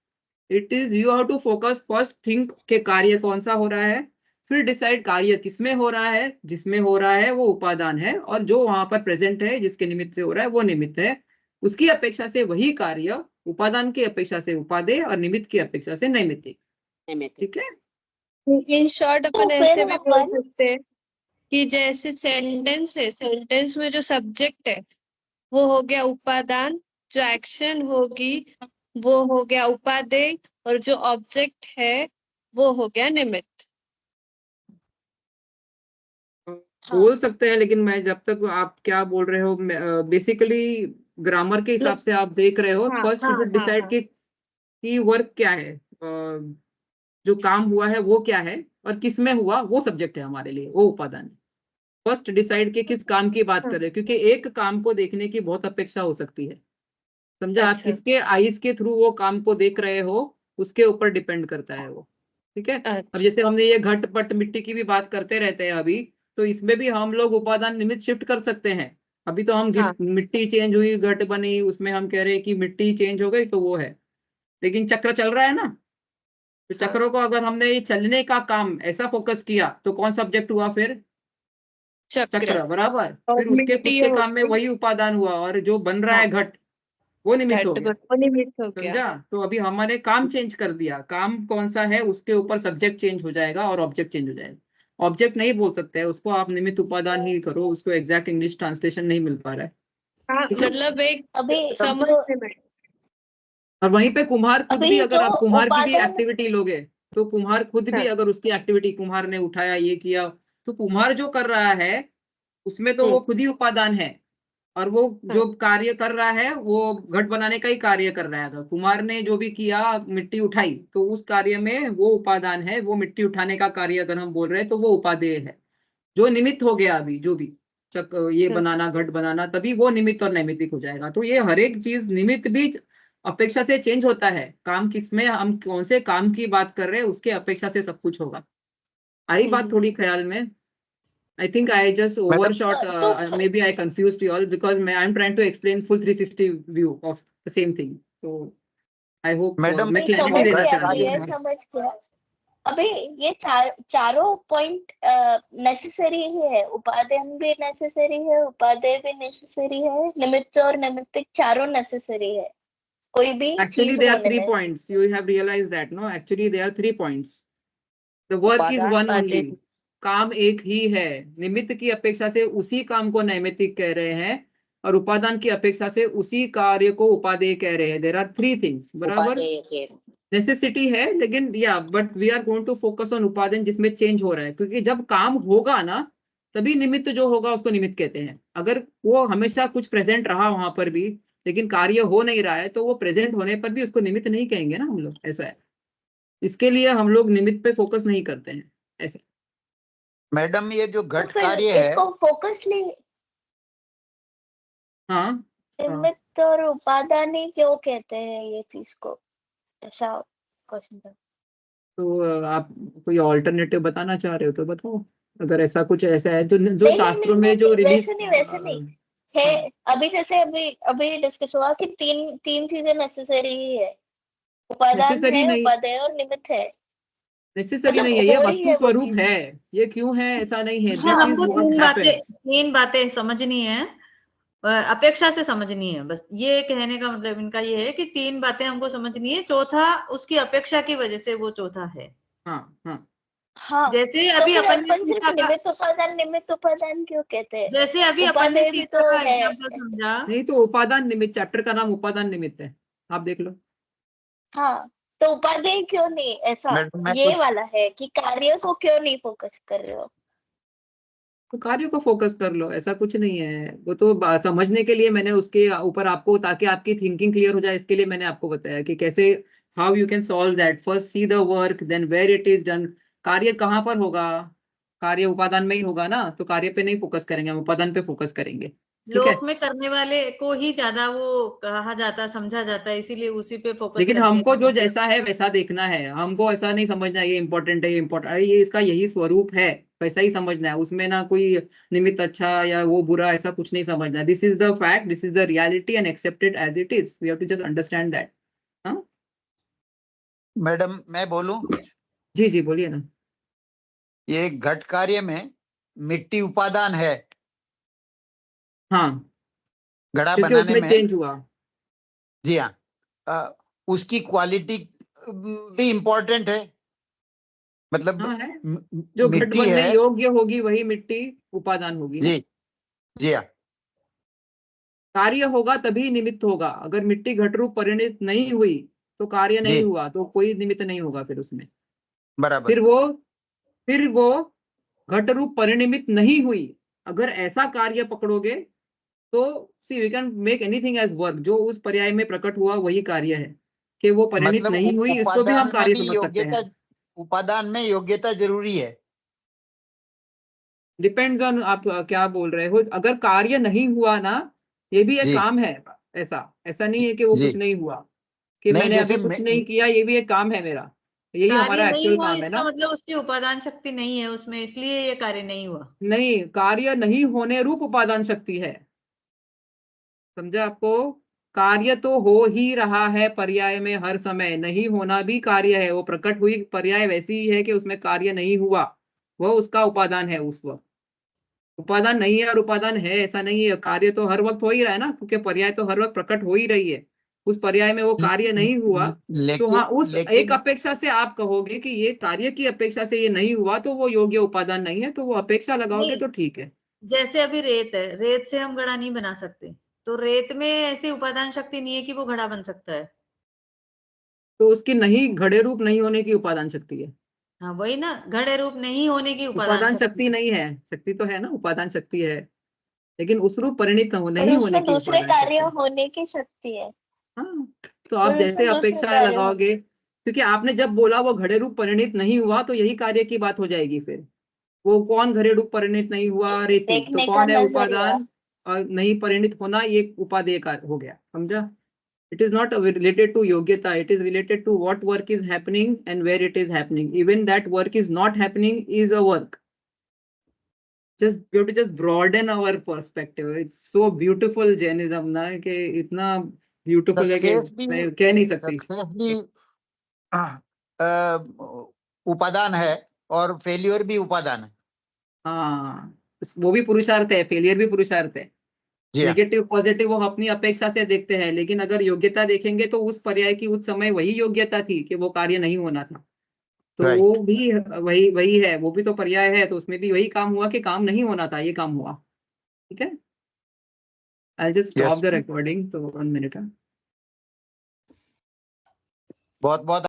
S1: It is you have to focus first, think के कार्य कौन सा हो रहा है, फिर डिसाइड कार्य किसमें हो रहा है। जिसमें हो रहा है वो उपादान है, और जो वहां पर प्रेजेंट है जिसके निमित्त से हो रहा है वो निमित्त है। उसकी अपेक्षा से वही कार्य, उपादान की अपेक्षा से उपादेय और निमित्त की अपेक्षा से नैमित्तिक।
S5: नैमित्तिक।
S1: ठीक है,
S6: इन शॉर्ट
S4: तो
S6: अपन ऐसे
S4: फिर
S6: भी बोल
S4: अपन
S6: सकते हैं कि जैसे सेंटेंस है, सेंटेंस में जो सब्जेक्ट है वो हो गया उपादान, जो एक्शन होगी वो हो गया उपादेय, और जो ऑब्जेक्ट है वो हो गया निमित्त।
S1: बोल सकते हैं, लेकिन मैं जब तक आप क्या बोल रहे हो, बेसिकली ग्रामर के हिसाब से आप देख रहे हो,
S6: हाँ,
S1: फर्स्ट यू
S6: हाँ,
S1: शुड डिसाइड
S6: हाँ,
S1: कि वर्क क्या है, जो काम हुआ है वो क्या है, और किस में हुआ वो सब्जेक्ट है हमारे लिए, वो उपादान है। फर्स्ट डिसाइड के किस काम की बात कर रहे हो, क्योंकि एक काम को देखने की बहुत अपेक्षा हो सकती है। समझा? आप
S2: अच्छा।
S1: किसके आईज के थ्रू वो काम को देख रहे हो, उसके ऊपर डिपेंड करता है वो। ठीक है, अब
S6: अच्छा,
S1: जैसे हमने ये घट पट मिट्टी की भी बात करते रहते हैं अभी, तो इसमें भी हम लोग उपादान निमित्त शिफ्ट कर सकते हैं। अभी तो हम
S6: हाँ,
S1: मिट्टी चेंज हुई, घट बनी, उसमें हम कह रहे हैं कि मिट्टी चेंज हो गई तो वो है। लेकिन चक्र चल रहा है ना, तो
S2: हाँ।
S1: चक्रों को अगर हमने ये चलने का काम ऐसा फोकस किया तो कौन सब्जेक्ट हुआ फिर?
S6: चक्र।
S1: चक्र, बराबर।
S6: और
S1: फिर उसके खुद
S6: मिट्टी
S1: के
S6: हो
S1: काम में
S6: गई
S1: वही उपादान हुआ, और जो बन रहा
S6: हाँ,
S1: है घट, वो निमित्त हो
S6: घट
S1: गया।
S6: वो निमित्त हो गया।
S1: समझा? तो अभी हमारे काम चेंज कर दिया, काम कौन सा है उसके ऊपर सब्जेक्ट चेंज हो जाएगा और ऑब्जेक्ट चेंज हो जाएगा। ऑब्जेक्ट नहीं बोल सकते हैं उसको, आप निमित्त उपादान ही करो, उसको एग्जैक्ट इंग्लिश ट्रांसलेशन नहीं मिल पा रहा है।
S6: हाँ,
S1: ठीक है,
S6: मतलब एक
S4: अभी
S6: समझने में।
S1: और वहीं पे कुम्हार खुद भी,
S4: अभी
S1: अगर
S4: जो
S1: आप कुम्हार की भी
S4: उपादान
S1: एक्टिविटी लोगे, तो कुम्हार खुद भी
S6: हाँ,
S1: अगर उसकी एक्टिविटी, कुम्हार ने उठाया ये किया, तो कुम्हार जो कर रहा है उसमें तो वो खुद ही उपादान है। और वो जो कार्य कर रहा है वो घट बनाने का ही कार्य कर रहा है। अगर कुमार ने जो भी किया, मिट्टी उठाई, तो उस कार्य में वो उपादान है, वो मिट्टी उठाने का कार्य अगर हम बोल रहे हैं तो वो उपादेय है। जो निमित्त हो गया अभी, जो भी ये बनाना, घट बनाना, तभी वो निमित्त और नैमित्तिक हो जाएगा। तो ये हर एक चीज निमित्त भी अपेक्षा से चेंज होता है। काम किसमें, हम कौन से काम की बात कर रहे हैं उसके अपेक्षा से सब कुछ होगा। आई बात थोड़ी ख्याल में? I think I just overshot, maybe I confused you all because I'm trying to explain full 360 view of the same thing. So I hope
S3: madam
S1: मैं
S4: नहीं,
S1: clarity
S4: समझ
S1: देना
S4: गया
S1: चाह रही
S4: ये
S1: हूँ।
S4: समझ गया। अभी ये चारों पॉइंट नेसेसरी ही है। उपादान भी नेसेसरी है, उपादेय भी नेसेसरी है, निमित्त और नैमित्तिक चारों नेसेसरी है कोई भी
S1: Actually,
S4: चीज
S1: there are
S4: होने
S1: 3
S4: में।
S1: points. You have realized that, no? Actually, there are 3 points. The work is
S5: उपादान,
S1: one only. काम एक ही है। निमित्त की अपेक्षा से उसी काम को नैमित्तिक कह रहे हैं और उपादान की अपेक्षा से उसी कार्य को उपादेय कह रहे हैं। There are 3 things. बराबर?
S5: उपादेय के
S1: नेसेसिटी है, लेकिन या but we are going to focus on उपादान जिसमें चेंज हो रहा है, क्योंकि जब काम होगा ना तभी निमित्त जो होगा उसको निमित्त कहते हैं। अगर वो हमेशा कुछ प्रेजेंट रहा वहां पर भी लेकिन कार्य हो नहीं रहा है तो वो प्रेजेंट होने पर भी उसको निमित्त नहीं कहेंगे ना हम लोग। ऐसा है, इसके लिए हम लोग निमित्त पे फोकस नहीं करते हैं। ऐसा
S3: मैडम ये जो
S4: तो
S3: घट
S4: फिर
S3: कार्य है,
S4: इसको फोकसली
S1: हाँ
S4: निमित्त और उपादान ही क्यों कहते हैं ये चीज को? ऐसा क्वेश्चन था।
S1: तो आप कोई ऑल्टरनेटिव बताना चाह रहे हो तो बताओ। अगर ऐसा कुछ ऐसा है जो
S4: नहीं,
S1: शास्त्रों
S4: नहीं,
S1: में जो
S4: नहीं,
S1: रिलीज
S4: वैसे नहीं है। अभी जैसे अभी डिस्कस हुआ कि तीन चीजें नेसेसरी ही है। उपादान
S1: नेसेसरी
S4: है,
S1: नहीं,
S4: उपादेय और निमित्त है।
S1: नेसेसरी
S4: मतलब
S1: नहीं है, ये
S4: हो रही
S1: वस्तु
S4: है वो
S1: स्वरूप
S4: चीज।
S1: है। ये क्यों है ऐसा नहीं है,
S2: हाँ,
S1: दिस इज
S2: हमको
S1: व्हाट हैपेंस।
S2: तीन बातें समझनी है, अपेक्षा से समझनी है। बस ये कहने का मतलब इनका ये है कि 3 बातें हमको समझनी है, चौथा उसकी अपेक्षा की वजह से वो चौथा है।
S1: हाँ हाँ,
S4: हाँ,
S2: जैसे
S4: तो
S2: अभी
S4: फिर
S2: अपन ने
S4: अपन सिर्फ
S2: सीता का
S4: निमित्त उपादान क्यों कहते हैं?
S2: जैसे अभी अपन ने
S4: उपादेय भी
S2: सीता
S4: तो
S2: का
S4: है।
S2: एग्जाम्पल समझा।
S1: नहीं तो उपादान निमित्त, चैप्टर का नाम उपादान निमित्त है, आप देख लो।
S4: हाँ, तो उपादेय क्यों नहीं? ऐसा
S3: मैडम मैं
S4: ये
S3: कुछ
S4: वाला है कि कार्यों को क्यों नहीं फोकस कर रहे हो?
S1: तो कार्यों को फोकस कर लो, ऐसा कुछ नहीं है। वो तो समझने के लिए मैंने उसके ऊपर आपको, ताकि आपकी थिंकिंग क्लियर हो जाए, इसके लिए मैंने आपको बताया कि कैसे, how you can solve that. First see the work, then where it is done. कार्य कहाँ पर होगा? कार्य उपादान में ही होगा ना, तो कार्य पे नहीं फोकस करेंगे, हम उपादान पे फोकस करेंगे। ठीक है,
S2: लोक में करने वाले को ही ज्यादा वो कहा जाता, समझा जाता है, इसीलिए उसी पे फोकस
S1: लेकिन
S2: करके
S1: हमको जो जैसा है वैसा देखना है। हमको ऐसा नहीं समझना ये इंपॉर्टेंट है, ये इंपॉर्टेंट, ये इसका यही स्वरूप है, वैसा ही समझना है। उसमें ना कोई निमित्त अच्छा या वो बुरा, ऐसा कुछ नहीं समझना है। This is the fact, this is the reality and accepted as it is. We have to just understand that. हाँ
S3: मैडम मैं बोलूं कुछ?
S1: जी जी, बोलिए ना।
S3: ये घट कार्य में मिट्टी उपादान है,
S1: हाँ,
S3: घड़ा
S1: क्योंकि
S3: बनाने
S1: उसमें
S3: में।
S1: चेंज हुआ।
S3: जी हाँ, उसकी क्वालिटी भी इम्पोर्टेंट है। मतलब
S1: हाँ है, जो घट
S3: मिट्टी
S1: बनने
S3: है।
S1: योग्य होगी वही मिट्टी उपादान होगी ना।
S3: जी जी हाँ,
S1: कार्य होगा तभी निमित्त होगा। अगर मिट्टी घट रूप परिणित नहीं हुई तो कार्य नहीं
S3: जी
S1: हुआ, तो कोई निमित्त नहीं होगा फिर उसमें।
S3: बराबर।
S1: फिर वो घट रूप परिणमित नहीं हुई। अगर ऐसा कार्य पकड़ोगे तो see we can make anything as work. जो उस पर्याय में प्रकट हुआ वही कार्य है। कि वो परिणित
S3: मतलब
S1: नहीं हुई, इसको भी हम
S3: उपादान में
S1: कार्य
S3: भी
S1: समझ सकते
S3: योग्यता,
S1: हैं।
S3: उपादान में योग्यता जरूरी है।
S1: डिपेंड्स ऑन आप क्या बोल रहे हो। अगर कार्य नहीं हुआ ना, ये भी एक
S3: जी
S1: काम है। ऐसा ऐसा नहीं है कि वो कुछ
S3: जी,
S1: नहीं हुआ, कि
S3: नहीं
S1: मैंने
S3: जैसे
S1: अभी कुछ नहीं किया, ये भी एक काम है मेरा। यही
S2: कार्य
S1: हमारा
S2: नहीं
S1: एक्चुअल
S2: हुआ
S1: काम है
S2: इसका
S1: ना।
S2: मतलब उसकी उपादान शक्ति नहीं है उसमें, इसलिए ये कार्य नहीं हुआ।
S1: नहीं, कार्य नहीं होने रूप उपादान शक्ति है। समझा आपको? कार्य तो हो ही रहा है पर्याय में हर समय, नहीं होना भी कार्य है। वो प्रकट हुई पर्याय वैसी ही है कि उसमें कार्य नहीं हुआ, वह उसका उपादान है उस वक्त। उपादान नहीं है और उपादान है ऐसा नहीं है। कार्य तो हर वक्त हो ही रहा है ना, क्योंकि पर्याय तो हर वक्त प्रकट हो ही रही है। उस पर्याय में वो कार्य नहीं हुआ, तो हाँ,
S3: लेकिन
S1: उस एक
S3: लेकिन
S1: अपेक्षा से आप कहोगे कि ये कार्य की अपेक्षा से ये नहीं हुआ तो वो योग्य उपादान नहीं है, तो वो अपेक्षा लगाओगे
S2: नहीं,
S1: तो ठीक है।
S2: जैसे अभी रेत है, रेत से हम घड़ा नहीं बना सकते, तो रेत में ऐसी उपादान शक्ति नहीं है कि वो घड़ा बन सकता है।
S1: तो उसकी नहीं, घड़े रूप नहीं होने की उपादान शक्ति है।
S2: हाँ वही ना, घड़े रूप नहीं होने की उपादान
S1: उपादान
S2: शक्ति
S1: शक्ति
S2: है।
S1: नहीं है, शक्ति तो है ना, उपादान शक्ति है। लेकिन उस रूप परिणित
S4: और
S1: नहीं होने
S4: उसमें
S1: की
S4: दूसरे
S1: उपादान
S4: कार्य
S1: शक्ति।
S4: होने की शक्ति है।
S1: हाँ, तो आप
S4: और
S1: जैसे
S4: उसमें दूसरे
S1: अपेक्षा
S4: कार्य
S1: लगाओगे, क्योंकि आपने जब बोला वो घड़ेरू परिणित नहीं हुआ, तो यही कार्य की बात हो जाएगी फिर। वो कौन घरेलू परिणित नहीं हुआ? रेती। तो
S4: देखने का
S1: कौन है
S4: नजरिया।
S1: उपादान? नहीं परिणित होना, ये उपादेय कार्य हो गया, समझा? It is not related to yogyata. It is related to what work is happening and where it is happening. Even that work is not happening is a work. Just we have to just broaden our perspective. It's so beautiful Jainism ना, कि इतना beautiful है कि मैं कह नहीं सकती।
S3: Success भी उपादान है और फेल्योर भी उपादान है।
S1: हाँ, वो भी पुरुषार्थ है, फेलियर भी पुरुषार्थ है।
S3: जी हाँ,
S1: नेगेटिव पॉजिटिव वो अपनी अपेक्षा से देखते हैं, लेकिन अगर योग्यता देखेंगे तो उस पर्याय की उस समय वही योग्यता थी कि वो कार्य नहीं होना था। तो वो
S3: राइट।
S1: भी वही वही है, वो भी तो पर्याय है, तो उसमें भी वही काम हुआ कि काम नहीं होना था, ये काम हुआ। ठीक है, I just stop
S3: yes,
S1: the recording, तो 1 मिनट।
S3: बहुत बहुत